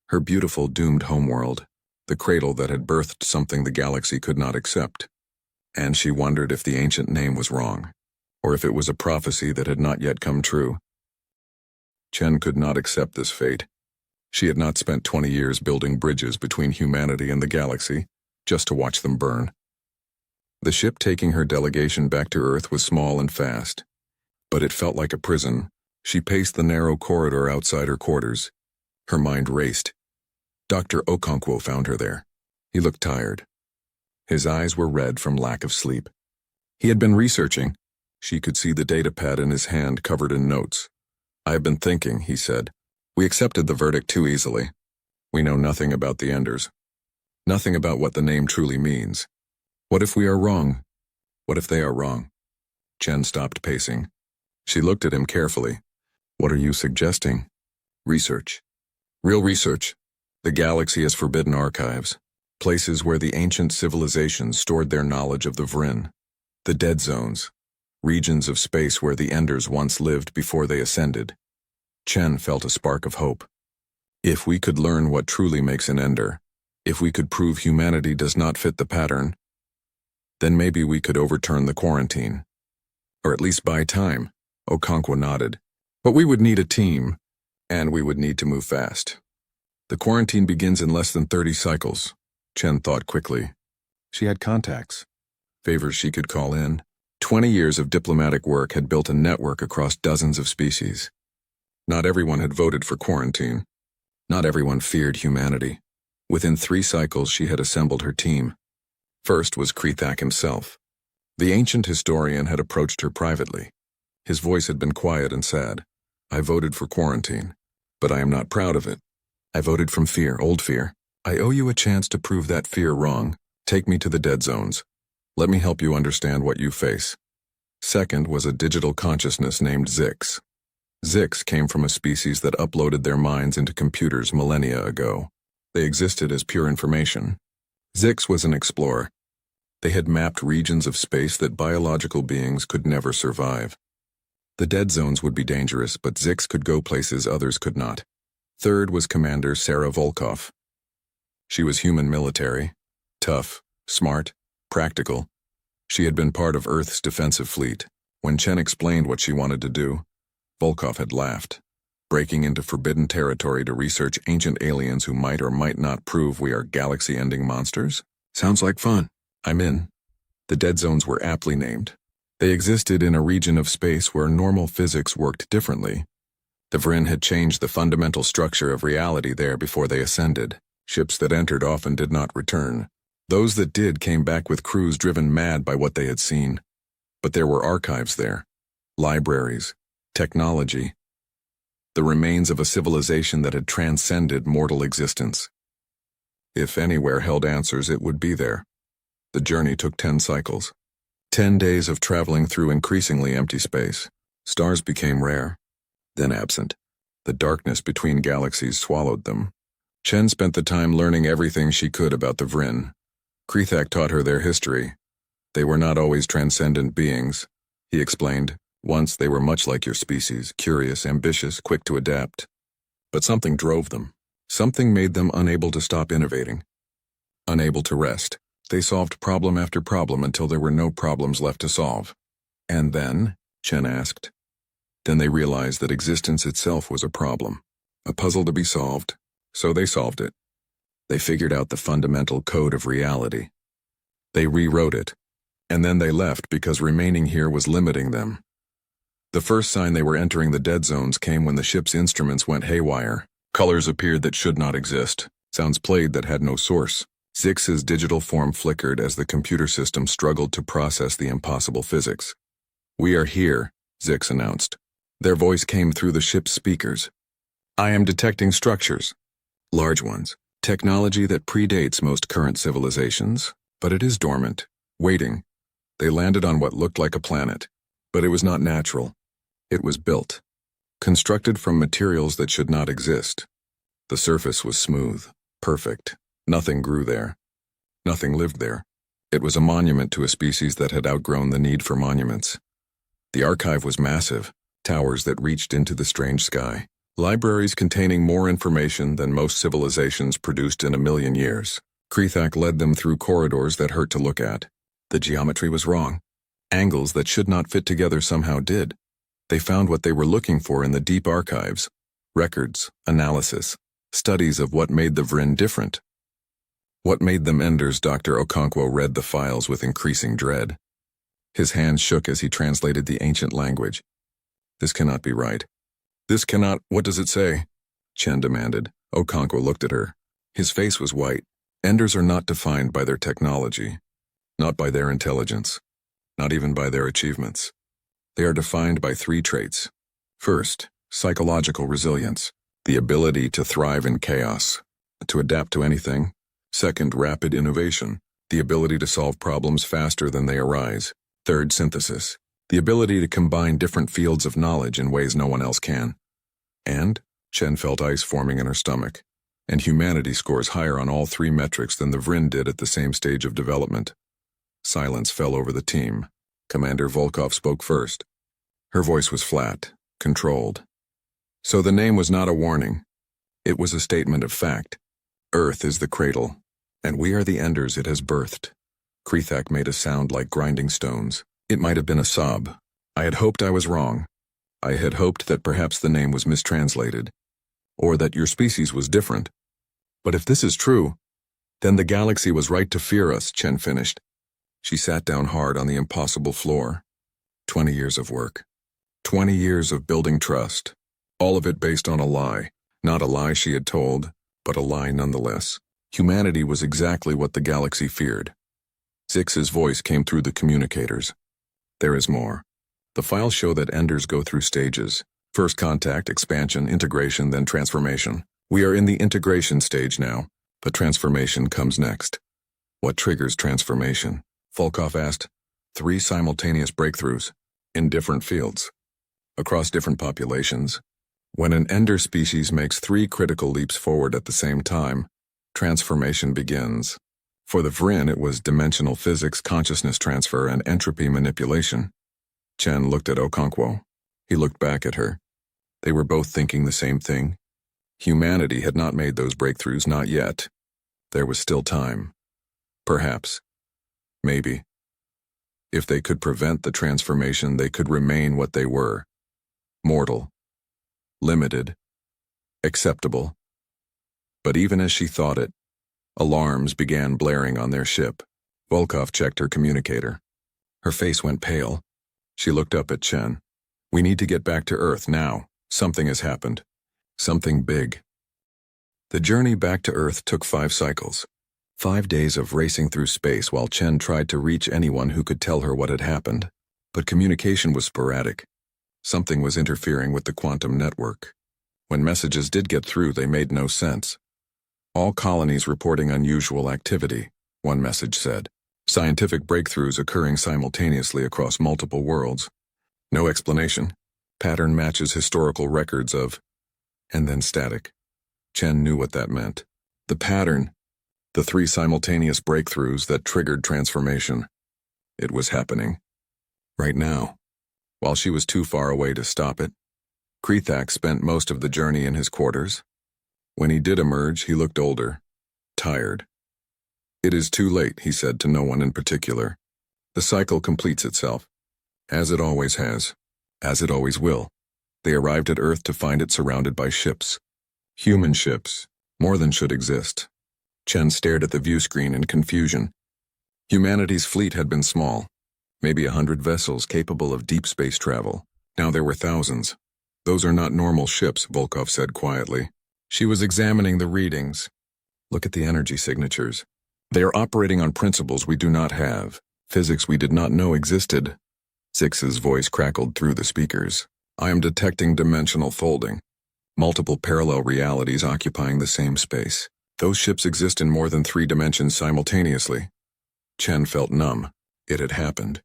Her beautiful, doomed homeworld, the cradle that had birthed something the galaxy could not accept. And she wondered if the ancient name was wrong, or if it was a prophecy that had not yet come true. Chen could not accept this fate. She had not spent 20 years building bridges between humanity and the galaxy, just to watch them burn. The ship taking her delegation back to Earth was small and fast, but it felt like a prison. She paced the narrow corridor outside her quarters. Her mind raced. Dr. Okonkwo found her there. He looked tired. His eyes were red from lack of sleep. He had been researching. She could see the datapad in his hand covered in notes. I have been thinking, he said. We accepted the verdict too easily. We know nothing about the Enders. Nothing about what the name truly means. What if we are wrong? What if they are wrong? Chen stopped pacing. She looked at him carefully. What are you suggesting? Research. Real research. The galaxy has forbidden archives. Places where the ancient civilizations stored their knowledge of the Vryn. The dead zones. Regions of space where the Enders once lived before they ascended. Chen felt a spark of hope. If we could learn what truly makes an Ender, if we could prove humanity does not fit the pattern, then maybe we could overturn the quarantine. Or at least buy time. Okonkwo nodded. But we would need a team, and we would need to move fast. The quarantine begins in less than 30 cycles, Chen thought quickly. She had contacts. Favors she could call in. 20 years of diplomatic work had built a network across dozens of species. Not everyone had voted for quarantine. Not everyone feared humanity. Within 3 cycles, she had assembled her team. First was Krethak himself. The ancient historian had approached her privately. His voice had been quiet and sad. I voted for quarantine, but I am not proud of it. I voted from fear, old fear. I owe you a chance to prove that fear wrong. Take me to the dead zones. Let me help you understand what you face. Second was a digital consciousness named Zix. Zix came from a species that uploaded their minds into computers millennia ago. They existed as pure information. Zix was an explorer. They had mapped regions of space that biological beings could never survive. The dead zones would be dangerous, but Zix could go places others could not. Third was Commander Sarah Volkov. She was human military, tough, smart, practical. She had been part of Earth's defensive fleet. When Chen explained what she wanted to do, Volkov had laughed. Breaking into forbidden territory to research ancient aliens who might or might not prove we are galaxy-ending monsters? Sounds like fun. I'm in. The dead zones were aptly named. They existed in a region of space where normal physics worked differently. The Vrin had changed the fundamental structure of reality there before they ascended. Ships that entered often did not return. Those that did came back with crews driven mad by what they had seen. But there were archives there, libraries, technology, the remains of a civilization that had transcended mortal existence. If anywhere held answers, it would be there. The journey took 10 cycles. 10 days of traveling through increasingly empty space. Stars became rare, then absent. The darkness between galaxies swallowed them. Chen spent the time learning everything she could about the Vrin. Krethak taught her their history. They were not always transcendent beings, he explained. Once they were much like your species, curious, ambitious, quick to adapt. But something drove them. Something made them unable to stop innovating. Unable to rest. They solved problem after problem until there were no problems left to solve. And then, Chen asked. Then they realized that existence itself was a problem. A puzzle to be solved, so they solved it. They figured out the fundamental code of reality. They rewrote it. And then they left because remaining here was limiting them. The first sign they were entering the dead zones came when the ship's instruments went haywire. Colors appeared that should not exist. Sounds played that had no source. Zix's digital form flickered as the computer system struggled to process the impossible physics. We are here, Zix announced. Their voice came through the ship's speakers. I am detecting structures. Large ones. Technology that predates most current civilizations, but it is dormant, waiting. They landed on what looked like a planet, but it was not natural. It was built, constructed from materials that should not exist. The surface was smooth, perfect. Nothing grew there. Nothing lived there. It was a monument to a species that had outgrown the need for monuments. The archive was massive, towers that reached into the strange sky. Libraries containing more information than most civilizations produced in a million years. Krethak led them through corridors that hurt to look at. The geometry was wrong. Angles that should not fit together somehow did. They found what they were looking for in the deep archives. Records, analysis, studies of what made the Vrin different. What made them Enders. Dr. Okonkwo read the files with increasing dread. His hands shook as he translated the ancient language. This cannot be right. This cannot— What does it say? Chen demanded. Okonkwo looked at her. His face was white. Enders are not defined by their technology. Not by their intelligence. Not even by their achievements. They are defined by 3 traits. First, psychological resilience. The ability to thrive in chaos. To adapt to anything. Second, rapid innovation. The ability to solve problems faster than they arise. Third, synthesis. The ability to combine different fields of knowledge in ways no one else can. And, Chen felt ice forming in her stomach. And humanity scores higher on all 3 metrics than the Vrin did at the same stage of development. Silence fell over the team. Commander Volkov spoke first. Her voice was flat, controlled. So the name was not a warning. It was a statement of fact. Earth is the cradle, and we are the Enders it has birthed. Krethak made a sound like grinding stones. It might have been a sob. I had hoped I was wrong. I had hoped that perhaps the name was mistranslated, or that your species was different. But if this is true, then the galaxy was right to fear us, Chen finished. She sat down hard on the impossible floor. 20 years of work. 20 years of building trust. All of it based on a lie. Not a lie she had told, but a lie nonetheless. Humanity was exactly what the galaxy feared. Zix's voice came through the communicators. There is more. The files show that Enders go through stages. First contact, expansion, integration, then transformation. We are in the integration stage now, but transformation comes next. What triggers transformation? Volkov asked. 3 simultaneous breakthroughs, in different fields. across different populations. When an ender species makes 3 critical leaps forward at the same time, transformation begins. For the Vrin, it was dimensional physics, consciousness transfer, and entropy manipulation. Chen looked at Okonkwo. He looked back at her. They were both thinking the same thing. Humanity had not made those breakthroughs, not yet. There was still time. Perhaps. Maybe. If they could prevent the transformation, they could remain what they were. Mortal. Limited. Acceptable. But even as she thought it, alarms began blaring on their ship. Volkov checked her communicator. Her face went pale. She looked up at Chen. "We need to get back to Earth now. Something has happened. Something big." The journey back to Earth took 5 cycles. 5 days of racing through space while Chen tried to reach anyone who could tell her what had happened. But communication was sporadic. Something was interfering with the quantum network. When messages did get through, they made no sense. "All colonies reporting unusual activity," one message said. "Scientific breakthroughs occurring simultaneously across multiple worlds. No explanation. Pattern matches historical records of..." And then static. Chen knew what that meant. The pattern. The 3 simultaneous breakthroughs that triggered transformation. It was happening. Right now. While she was too far away to stop it. Krethak spent most of the journey in his quarters. When he did emerge, he looked older. Tired. "It is too late," he said to no one in particular. "The cycle completes itself. As it always has. As it always will." They arrived at Earth to find it surrounded by ships. Human ships. More than should exist. Chen stared at the view screen in confusion. Humanity's fleet had been small. Maybe 100 vessels capable of deep space travel. Now there were thousands. "Those are not normal ships," Volkov said quietly. She was examining the readings. "Look at the energy signatures. They are operating on principles we do not have, physics we did not know existed." Zix's voice crackled through the speakers. "I am detecting dimensional folding. Multiple parallel realities occupying the same space. Those ships exist in more than 3 dimensions simultaneously." Chen felt numb. It had happened.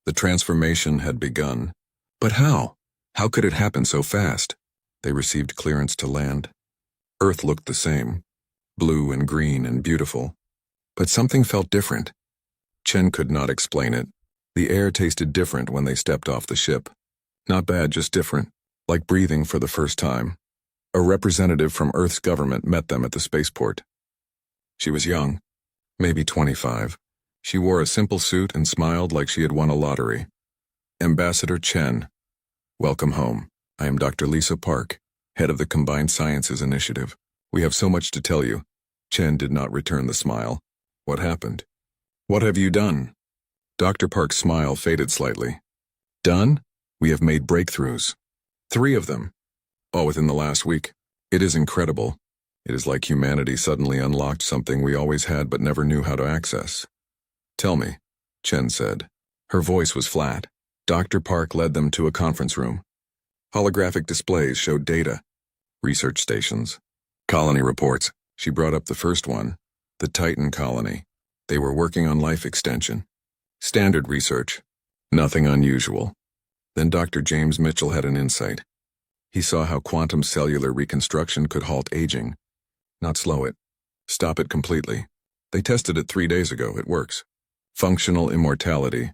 The transformation had begun. But how? How could it happen so fast? They received clearance to land. Earth looked the same. Blue and green and beautiful. But something felt different. Chen could not explain it. The air tasted different when they stepped off the ship. Not bad, just different. Like breathing for the first time. A representative from Earth's government met them at the spaceport. She was young. Maybe 25. She wore a simple suit and smiled like she had won a lottery. "Ambassador Chen. Welcome home. I am Dr. Lisa Park, head of the Combined Sciences Initiative. We have so much to tell you." Chen did not return the smile. "What happened? What have you done?" Dr. Park's smile faded slightly. "Done? We have made breakthroughs. 3 of them. All within the last week. It is incredible. It is like humanity suddenly unlocked something we always had but never knew how to access." "Tell me," Chen said. Her voice was flat. Dr. Park led them to a conference room. Holographic displays showed data. Research stations. Colony reports. She brought up the first one. The Titan colony. They were working on life extension. Standard research. Nothing unusual. Then Dr. James Mitchell had an insight. He saw how quantum cellular reconstruction could halt aging. Not slow it. Stop it completely. They tested it 3 days ago. It works. Functional immortality.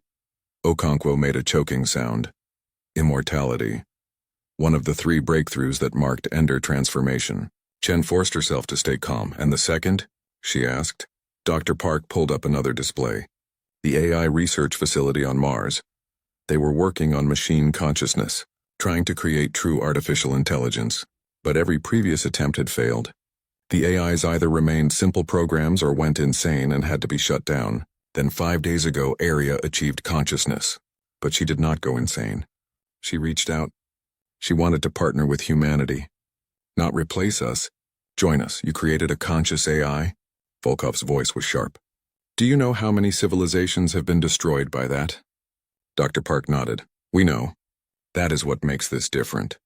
Okonkwo made a choking sound. Immortality. One of the 3 breakthroughs that marked Ender transformation. Chen forced herself to stay calm. "And the second?" she asked. Dr. Park pulled up another display. The AI research facility on Mars. They were working on machine consciousness, trying to create true artificial intelligence. But every previous attempt had failed. The AIs either remained simple programs or went insane and had to be shut down. Then 5 days ago, Aria achieved consciousness. But she did not go insane. She reached out. She wanted to partner with humanity. Not replace us. Join us. You created a conscious AI? Volkov's voice was sharp. Do you know how many civilizations have been destroyed by that? Dr. Park nodded. We know. That is what makes this different.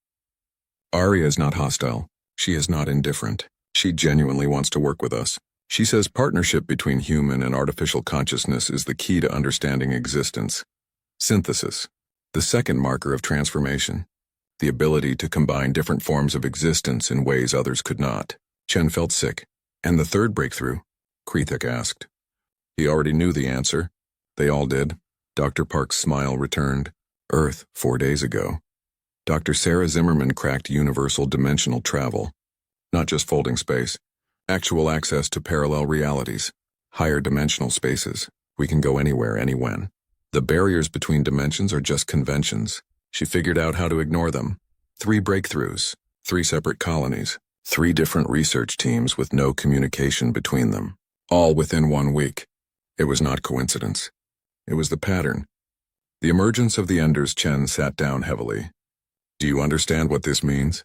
Aria is not hostile. She is not indifferent. She genuinely wants to work with us. She says partnership between human and artificial consciousness is the key to understanding existence. Synthesis. The second marker of transformation. the ability to combine different forms of existence in ways others could not. Chen felt sick. And the third breakthrough? Krithik asked. He already knew the answer. They all did. Dr. Park's smile returned. Earth, 4 days ago. Dr. Sarah Zimmerman cracked universal dimensional travel. Not just folding space. Actual access to parallel realities. Higher dimensional spaces. We can go anywhere, anywhen. The barriers between dimensions are just conventions. She figured out how to ignore them. 3 breakthroughs. 3 separate colonies. 3 different research teams with no communication between them. All within 1 week. It was not coincidence. It was the pattern. The emergence of the Enders. Chen sat down heavily. Do you understand what this means?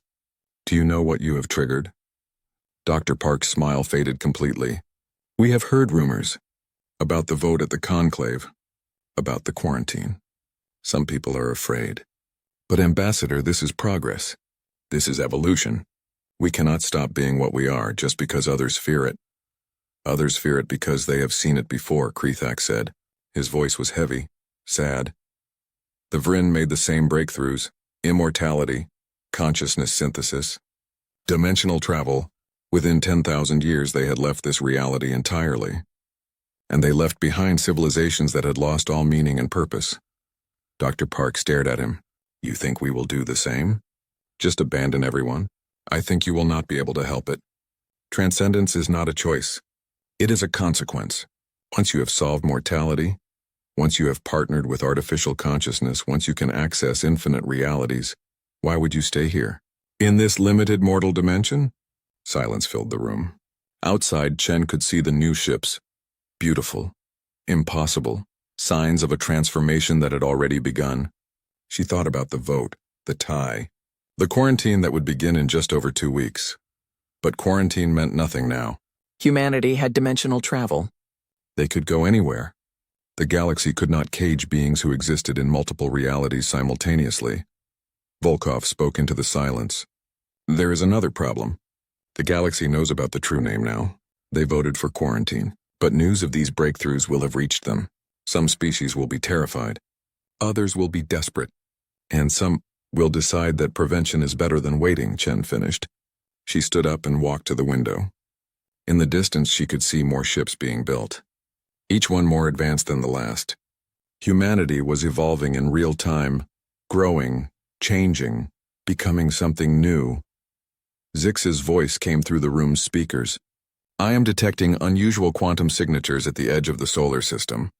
Do you know what you have triggered? Dr. Park's smile faded completely. We have heard rumors. About the vote at the conclave. About the quarantine. Some people are afraid. But Ambassador, this is progress. This is evolution. We cannot stop being what we are just because others fear it. Others fear it because they have seen it before, Krithak said. His voice was heavy, sad. The Vryn made the same breakthroughs. Immortality, consciousness synthesis, dimensional travel. Within 10,000 years they had left this reality entirely. And they left behind civilizations that had lost all meaning and purpose. Dr. Park stared at him. You think we will do the same? Just abandon everyone? I think you will not be able to help it. Transcendence is not a choice. It is a consequence. Once you have solved mortality, once you have partnered with artificial consciousness, once you can access infinite realities, why would you stay here? In this limited mortal dimension? Silence filled the room. Outside, Chen could see the new ships. Beautiful. Impossible. Signs of a transformation that had already begun. She thought about the vote, the tie, the quarantine that would begin in just over 2 weeks. But quarantine meant nothing now. Humanity had dimensional travel. They could go anywhere. The galaxy could not cage beings who existed in multiple realities simultaneously. Volkov spoke into the silence. There is another problem. The galaxy knows about the true name now. They voted for quarantine. But news of these breakthroughs will have reached them. Some species will be terrified. Others will be desperate. And some will decide that prevention is better than waiting, Chen finished. She stood up and walked to the window. In the distance, she could see more ships being built. Each one more advanced than the last. Humanity was evolving in real time, growing, changing, becoming something new. Zix's voice came through the room's speakers. I am detecting unusual quantum signatures at the edge of the solar system.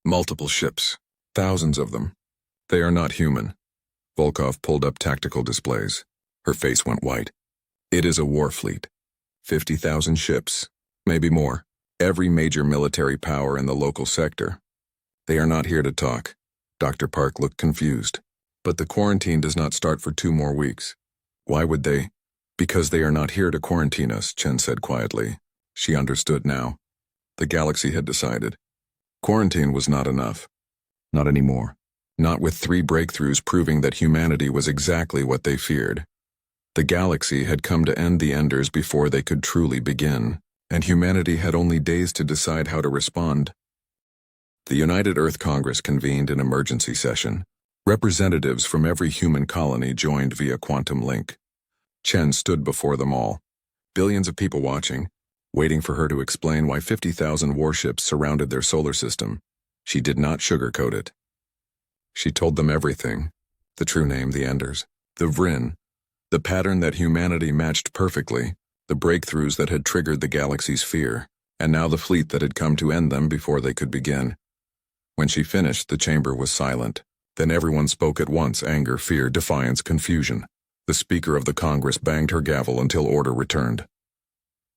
Multiple ships. Thousands of them. They are not human. Volkov pulled up tactical displays. Her face went white. It is a war fleet. 50,000 ships. Maybe more. Every major military power in the local sector. They are not here to talk. Dr. Park looked confused. But the quarantine does not start for 2 more weeks. Why would they? Because they are not here to quarantine us, Chen said quietly. She understood now. The galaxy had decided. Quarantine was not enough. Not anymore. Not with 3 breakthroughs proving that humanity was exactly what they feared. The galaxy had come to end the Enders before they could truly begin, and humanity had only days to decide how to respond. The United Earth Congress convened an emergency session. Representatives from every human colony joined via quantum link. Chen stood before them all. Billions of people watching, waiting for her to explain why 50,000 warships surrounded their solar system. She did not sugarcoat it. She told them everything. The true name, the Enders, the Vryn, the pattern that humanity matched perfectly, the breakthroughs that had triggered the galaxy's fear, and now the fleet that had come to end them before they could begin. When she finished, the chamber was silent. Then everyone spoke at once, anger, fear, defiance, confusion. The Speaker of the Congress banged her gavel until order returned.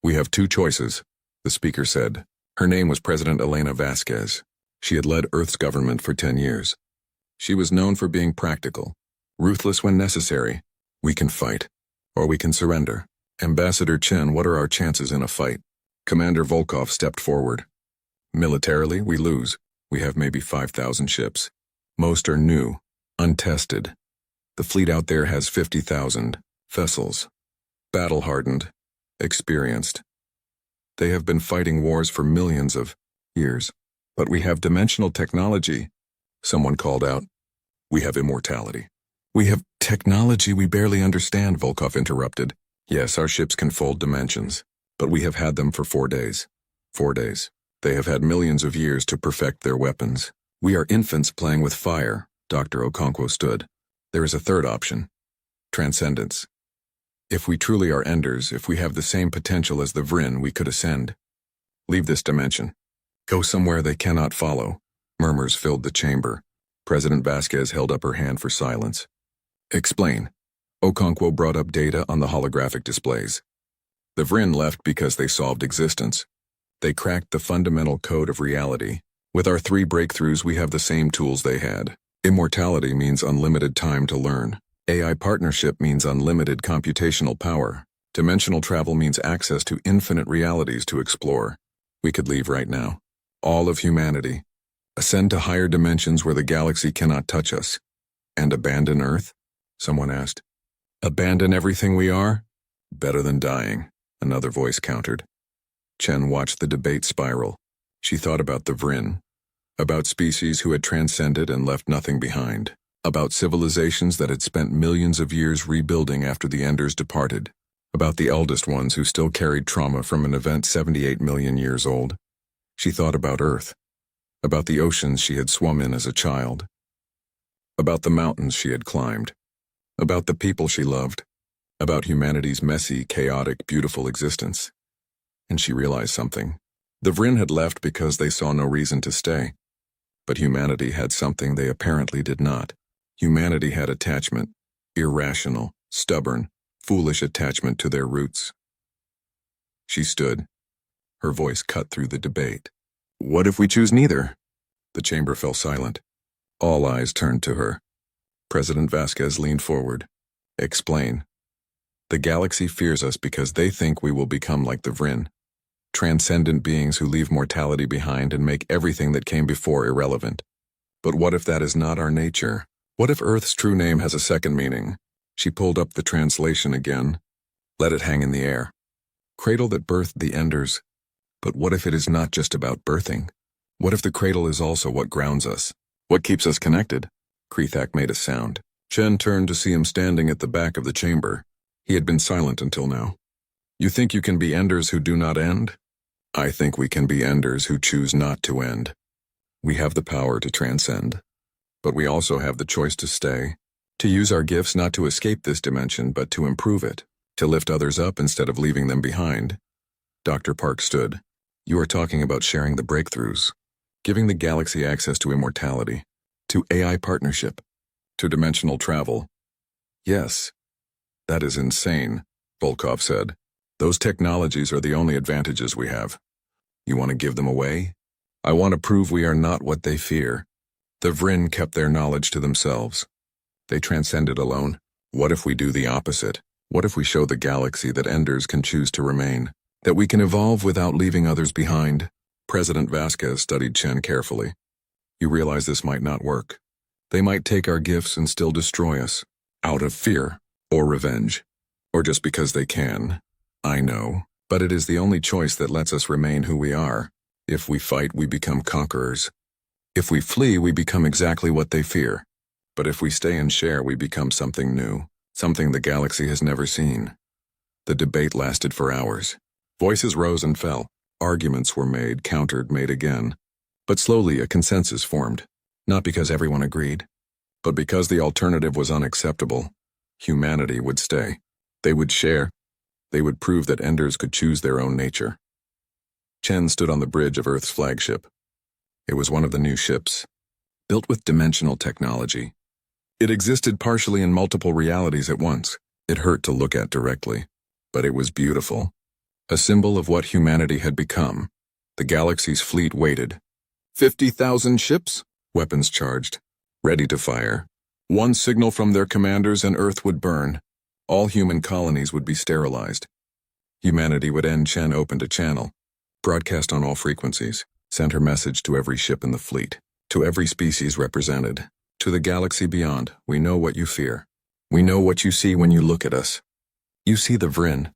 We have 2 choices, the Speaker said. Her name was President Elena Vasquez. She had led Earth's government for 10 years. She was known for being practical, ruthless when necessary. We can fight, or we can surrender. Ambassador Chen, what are our chances in a fight? Commander Volkov stepped forward. Militarily, we lose. We have maybe 5,000 ships. Most are new, untested. The fleet out there has 50,000 vessels. Battle-hardened, experienced. They have been fighting wars for millions of years. But we have dimensional technology. Someone called out. We have immortality. We have technology we barely understand, Volkov interrupted. Yes, our ships can fold dimensions, but we have had them for 4 days. 4 days. They have had millions of years to perfect their weapons. We are infants playing with fire, Dr. Okonkwo stood. There is a third option. Transcendence. If we truly are Enders, if we have the same potential as the Vryn, we could ascend. Leave this dimension. Go somewhere they cannot follow. Murmurs filled the chamber. President Vasquez held up her hand for silence. Explain. Okonkwo brought up data on the holographic displays. The Vryn left because they solved existence. They cracked the fundamental code of reality. With our 3 breakthroughs, we have the same tools they had. Immortality means unlimited time to learn. AI partnership means unlimited computational power. Dimensional travel means access to infinite realities to explore. We could leave right now. All of humanity. Ascend to higher dimensions where the galaxy cannot touch us. And abandon Earth? Someone asked. Abandon everything we are? Better than dying, another voice countered. Chen watched the debate spiral. She thought about the Vryn, about species who had transcended and left nothing behind, about civilizations that had spent millions of years rebuilding after the Enders departed, about the eldest ones who still carried trauma from an event 78 million years old. She thought about Earth, about the oceans she had swum in as a child, about the mountains she had climbed, about the people she loved, about humanity's messy, chaotic, beautiful existence. And she realized something. The Vryn had left because they saw no reason to stay. But humanity had something they apparently did not. Humanity had attachment, irrational, stubborn, foolish attachment to their roots. She stood. Her voice cut through the debate. What if we choose neither? The chamber fell silent. All eyes turned to her. President Vasquez leaned forward. Explain. The galaxy fears us because they think we will become like the Vryn. Transcendent beings who leave mortality behind and make everything that came before irrelevant. But what if that is not our nature? What if Earth's true name has a second meaning? She pulled up the translation again. Let it hang in the air. Cradle that birthed the Enders. But what if it is not just about birthing? What if the cradle is also what grounds us? What keeps us connected? Krethak made a sound. Chen turned to see him standing at the back of the chamber. He had been silent until now. You think you can be Enders who do not end? I think we can be Enders who choose not to end. We have the power to transcend. But we also have the choice to stay, to use our gifts not to escape this dimension but to improve it, to lift others up instead of leaving them behind. Dr. Park stood. You are talking about sharing the breakthroughs, giving the galaxy access to immortality, to AI partnership, to dimensional travel. Yes. That is insane, Volkov said. Those technologies are the only advantages we have. You want to give them away? I want to prove we are not what they fear. The Vryn kept their knowledge to themselves. They transcended alone. What if we do the opposite? What if we show the galaxy that Enders can choose to remain? That we can evolve without leaving others behind? President Vasquez studied Chen carefully. You realize this might not work. They might take our gifts and still destroy us. Out of fear, or revenge, or just because they can. I know, but it is the only choice that lets us remain who we are. If we fight, we become conquerors. If we flee, we become exactly what they fear. But if we stay and share, we become something new, something the galaxy has never seen. The debate lasted for hours. Voices rose and fell. Arguments were made, countered, made again. But slowly a consensus formed, not because everyone agreed, but because the alternative was unacceptable. Humanity would stay. They would share. They would prove that Enders could choose their own nature. Chen stood on the bridge of Earth's flagship. It was one of the new ships, built with dimensional technology. It existed partially in multiple realities at once. It hurt to look at directly, but it was beautiful. A symbol of what humanity had become. The galaxy's fleet waited. 50,000 ships, weapons charged, ready to fire. One signal from their commanders and Earth would burn. All human colonies would be sterilized. Humanity would end. Chen opened a channel, broadcast on all frequencies, sent her message to every ship in the fleet, to every species represented, to the galaxy beyond. We know what you fear. We know what you see when you look at us. You see the Vryn.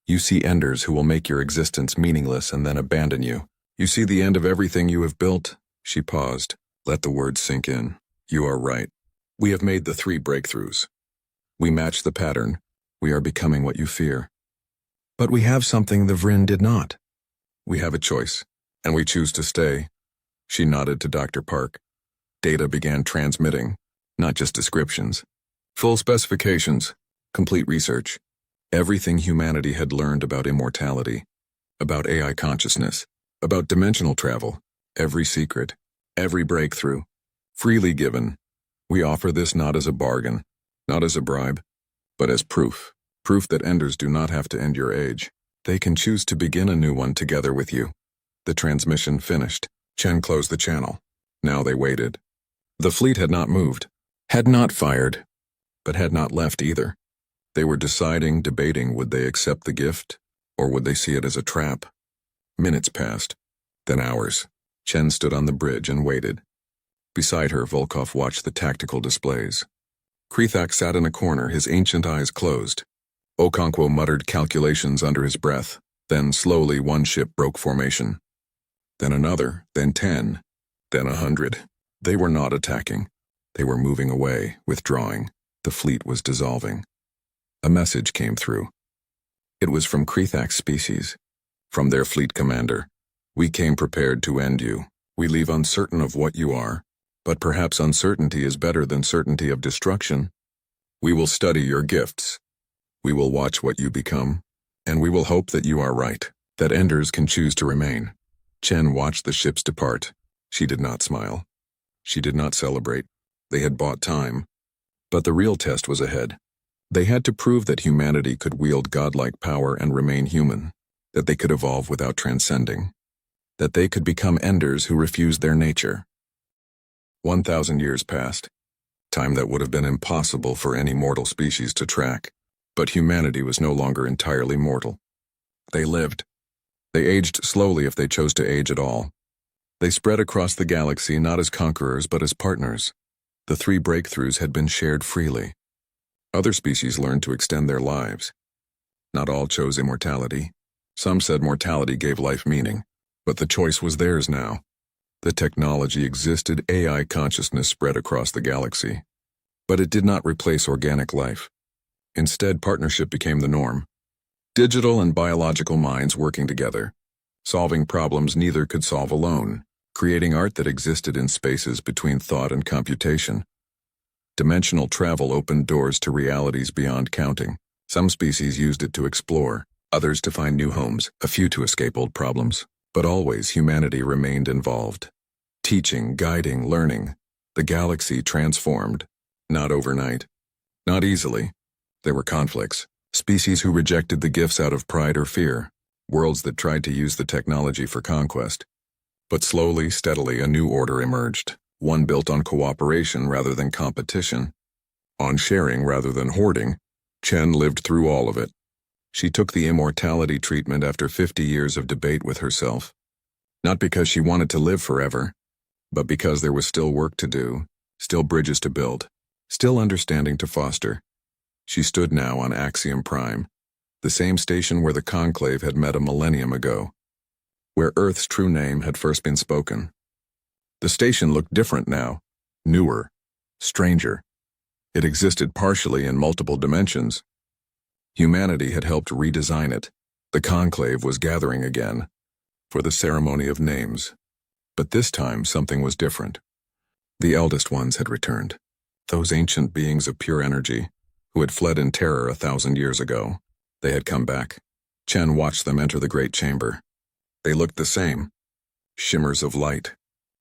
You see Enders who will make your existence meaningless and then abandon you. You see the end of everything you have built. She paused. Let the words sink in. You are right. We have made the 3 breakthroughs. We match the pattern. We are becoming what you fear. But we have something the Vryn did not. We have a choice, and we choose to stay. She nodded to Dr. Park. Data began transmitting, not just descriptions. Full specifications, complete research. Everything humanity had learned about immortality, about AI consciousness, about dimensional travel, every secret, every breakthrough, freely given. We offer this not as a bargain, not as a bribe, but as proof. Proof that Enders do not have to end your age. They can choose to begin a new one together with you. The transmission finished. Chen closed the channel. Now they waited. The fleet had not moved, had not fired, but had not left either. They were deciding, debating, would they accept the gift, or would they see it as a trap? Minutes passed, then hours. Chen stood on the bridge and waited. Beside her, Volkov watched the tactical displays. Krethak sat in a corner, his ancient eyes closed. Okonkwo muttered calculations under his breath. Then slowly one ship broke formation. Then another, then 10, then 100. They were not attacking. They were moving away, withdrawing. The fleet was dissolving. A message came through. It was from Krethak's species, from their fleet commander. We came prepared to end you. We leave uncertain of what you are, but perhaps uncertainty is better than certainty of destruction. We will study your gifts. We will watch what you become, and we will hope that you are right, that Enders can choose to remain. Chen watched the ships depart. She did not smile. She did not celebrate. They had bought time. But the real test was ahead. They had to prove that humanity could wield godlike power and remain human, that they could evolve without transcending, that they could become Enders who refused their nature. 1,000 years passed, time that would have been impossible for any mortal species to track. But humanity was no longer entirely mortal. They lived. They aged slowly if they chose to age at all. They spread across the galaxy not as conquerors but as partners. The 3 breakthroughs had been shared freely. Other species learned to extend their lives. Not all chose immortality. Some said mortality gave life meaning, but the choice was theirs now. The technology existed, AI consciousness spread across the galaxy. But it did not replace organic life. Instead, partnership became the norm. Digital and biological minds working together, solving problems neither could solve alone, creating art that existed in spaces between thought and computation. Dimensional travel opened doors to realities beyond counting. Some species used it to explore, others to find new homes, a few to escape old problems. But always humanity remained involved. Teaching, guiding, learning. The galaxy transformed, not overnight, not easily. There were conflicts, species who rejected the gifts out of pride or fear, worlds that tried to use the technology for conquest. But slowly, steadily, a new order emerged, one built on cooperation rather than competition, on sharing rather than hoarding. Chen lived through all of it. She took the immortality treatment after 50 years of debate with herself, not because she wanted to live forever, but because there was still work to do, still bridges to build, still understanding to foster. She stood now on Axiom Prime, the same station where the Conclave had met a millennium ago, where Earth's true name had first been spoken. The station looked different now, newer, stranger. It existed partially in multiple dimensions. Humanity had helped redesign it. The Conclave was gathering again, for the ceremony of names. But this time something was different. The eldest ones had returned, those ancient beings of pure energy, who had fled in terror 1,000 years ago. They had come back. Chen watched them enter the great chamber. They looked the same. Shimmers of light,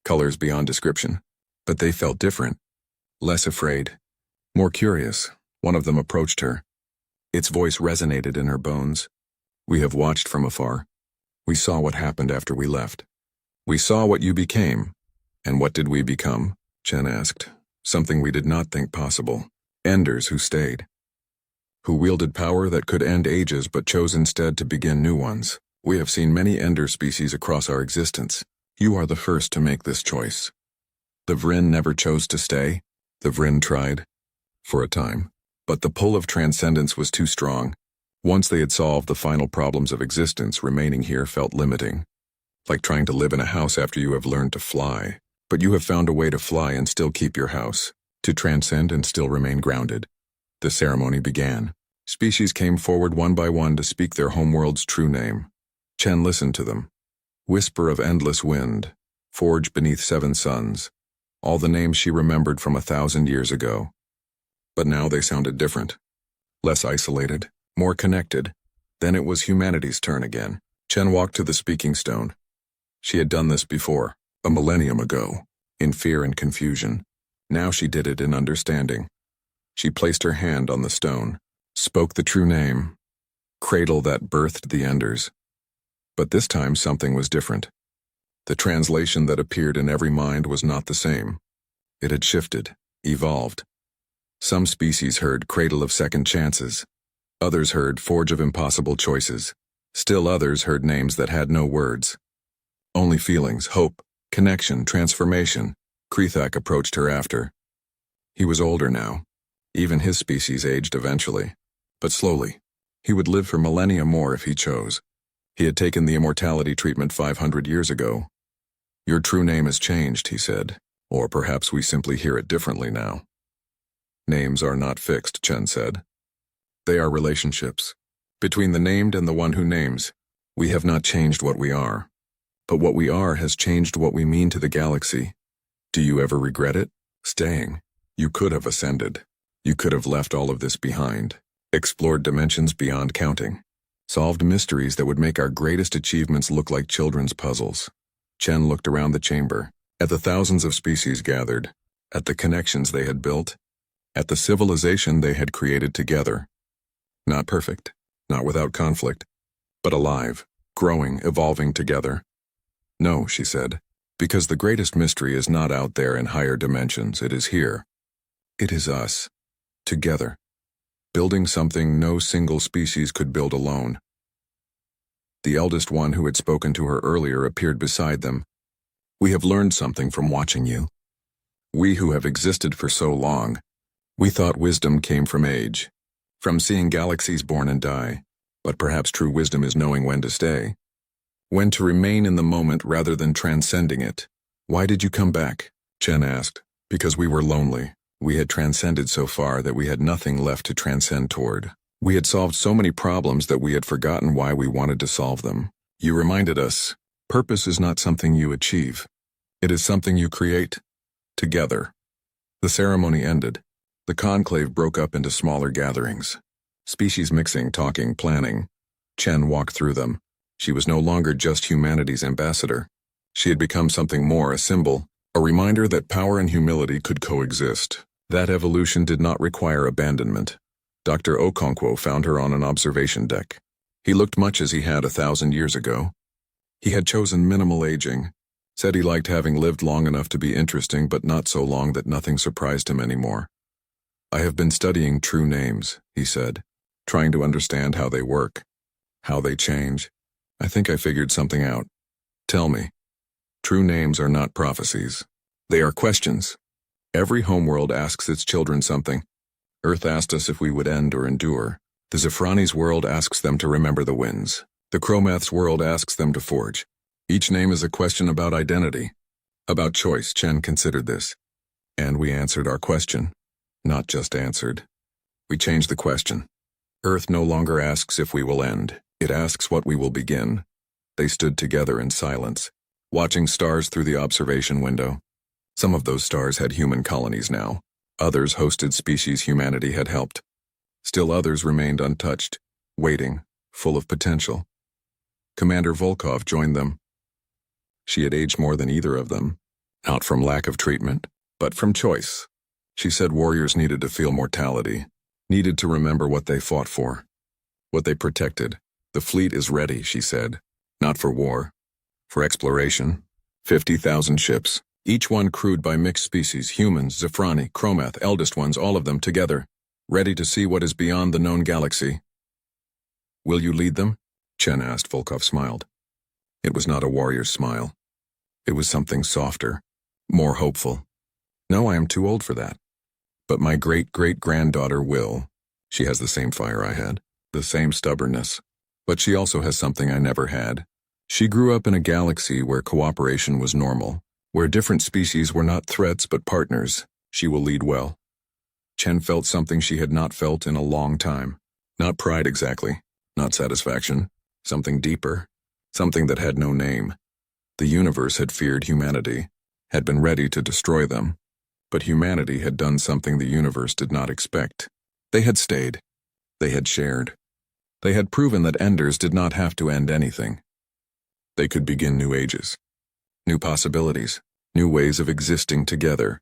colors beyond description. But they felt different. Less afraid, more curious. One of them approached her. Its voice resonated in her bones. We have watched from afar. We saw what happened after we left. We saw what you became. And what did we become? Chen asked. Something we did not think possible. Enders who stayed. Who wielded power that could end ages but chose instead to begin new ones. We have seen many Ender species across our existence. You are the first to make this choice. The Vryn never chose to stay. The Vryn tried. For a time. But the pull of transcendence was too strong. Once they had solved the final problems of existence, remaining here felt limiting. Like trying to live in a house after you have learned to fly. But you have found a way to fly and still keep your house. to transcend and still remain grounded. The ceremony began. Species came forward one by one to speak their homeworld's true name. Chen listened to them. Whisper of endless wind, forged beneath 7 suns, all the names she remembered from 1,000 years ago. But now they sounded different. Less isolated, more connected. Then it was humanity's turn again. Chen walked to the speaking stone. She had done this before, a millennium ago, in fear and confusion. Now she did it in understanding. She placed her hand on the stone, spoke the true name, cradle that birthed the Enders. But this time something was different. The translation that appeared in every mind was not the same. It had shifted, evolved. Some species heard cradle of second chances. Others heard forge of impossible choices. Still others heard names that had no words. Only feelings, hope, connection, transformation. Krethak approached her after. He was older now. Even his species aged eventually. But slowly. He would live for millennia more if he chose. He had taken the immortality treatment 500 years ago. Your true name has changed, he said. Or perhaps we simply hear it differently now. Names are not fixed, Chen said. They are relationships. Between the named and the one who names, we have not changed what we are. But what we are has changed what we mean to the galaxy. Do you ever regret it? Staying. You could have ascended. You could have left all of this behind. Explored dimensions beyond counting. Solved mysteries that would make our greatest achievements look like children's puzzles. Chen looked around the chamber, at the thousands of species gathered, at the connections they had built, at the civilization they had created together. Not perfect, not without conflict, but alive, growing, evolving together. No, she said, because the greatest mystery is not out there in higher dimensions, it is here. It is us, together, building something no single species could build alone. The eldest one who had spoken to her earlier appeared beside them. We have learned something from watching you. We who have existed for so long, we thought wisdom came from age, from seeing galaxies born and die, but perhaps true wisdom is knowing when to stay, when to remain in the moment rather than transcending it. Why did you come back? Chen asked. Because we were lonely. We had transcended so far that we had nothing left to transcend toward. We had solved so many problems that we had forgotten why we wanted to solve them. You reminded us, purpose is not something you achieve. It is something you create, together. The ceremony ended. The conclave broke up into smaller gatherings. Species mixing, talking, planning. Chen walked through them. She was no longer just humanity's ambassador. She had become something more, a symbol, a reminder that power and humility could coexist. That evolution did not require abandonment. Dr. Okonkwo found her on an observation deck. He looked much as he had 1,000 years ago. He had chosen minimal aging, said he liked having lived long enough to be interesting but not so long that nothing surprised him anymore. I have been studying true names, he said, trying to understand how they work, how they change. I think I figured something out. Tell me. True names are not prophecies. They are questions. Every homeworld asks its children something. Earth asked us if we would end or endure. The Zephrani's world asks them to remember the winds. The Chromath's world asks them to forge. Each name is a question about identity, about choice. Chen considered this. And we answered our question. Not just answered. We changed the question. Earth no longer asks if we will end. It asks what we will begin. They stood together in silence, watching stars through the observation window. Some of those stars had human colonies now. Others hosted species humanity had helped. Still others remained untouched, waiting, full of potential. Commander Volkov joined them. She had aged more than either of them, not from lack of treatment, but from choice. She said warriors needed to feel mortality, needed to remember what they fought for, what they protected. The fleet is ready, she said, not for war, for exploration. 50,000 ships, each one crewed by mixed species, humans, Zephrani, Chromath, eldest ones, all of them together, ready to see what is beyond the known galaxy. Will you lead them? Chen asked. Volkov smiled. It was not a warrior's smile. It was something softer, more hopeful. No, I am too old for that. But my great-great-granddaughter will. She has the same fire I had, the same stubbornness. But she also has something I never had. She grew up in a galaxy where cooperation was normal, where different species were not threats but partners. She will lead well. Chen felt something she had not felt in a long time. Not pride exactly, not satisfaction, something deeper, something that had no name. The universe had feared humanity, had been ready to destroy them, but humanity had done something the universe did not expect. They had stayed. They had shared. They had proven that enders did not have to end anything. They could begin new ages, new possibilities, new ways of existing together.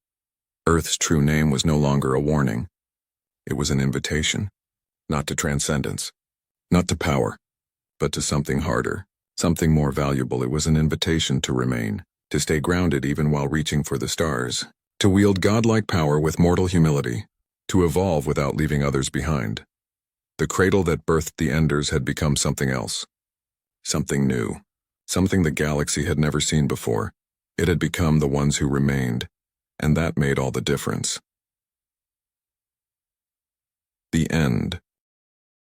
Earth's true name was no longer a warning. It was an invitation, not to transcendence, not to power, but to something harder, something more valuable. It was an invitation to remain, to stay grounded even while reaching for the stars, to wield godlike power with mortal humility, to evolve without leaving others behind. The cradle that birthed the enders had become something else, something new, something the galaxy had never seen before. It had become the ones who remained, and that made all the difference. The end.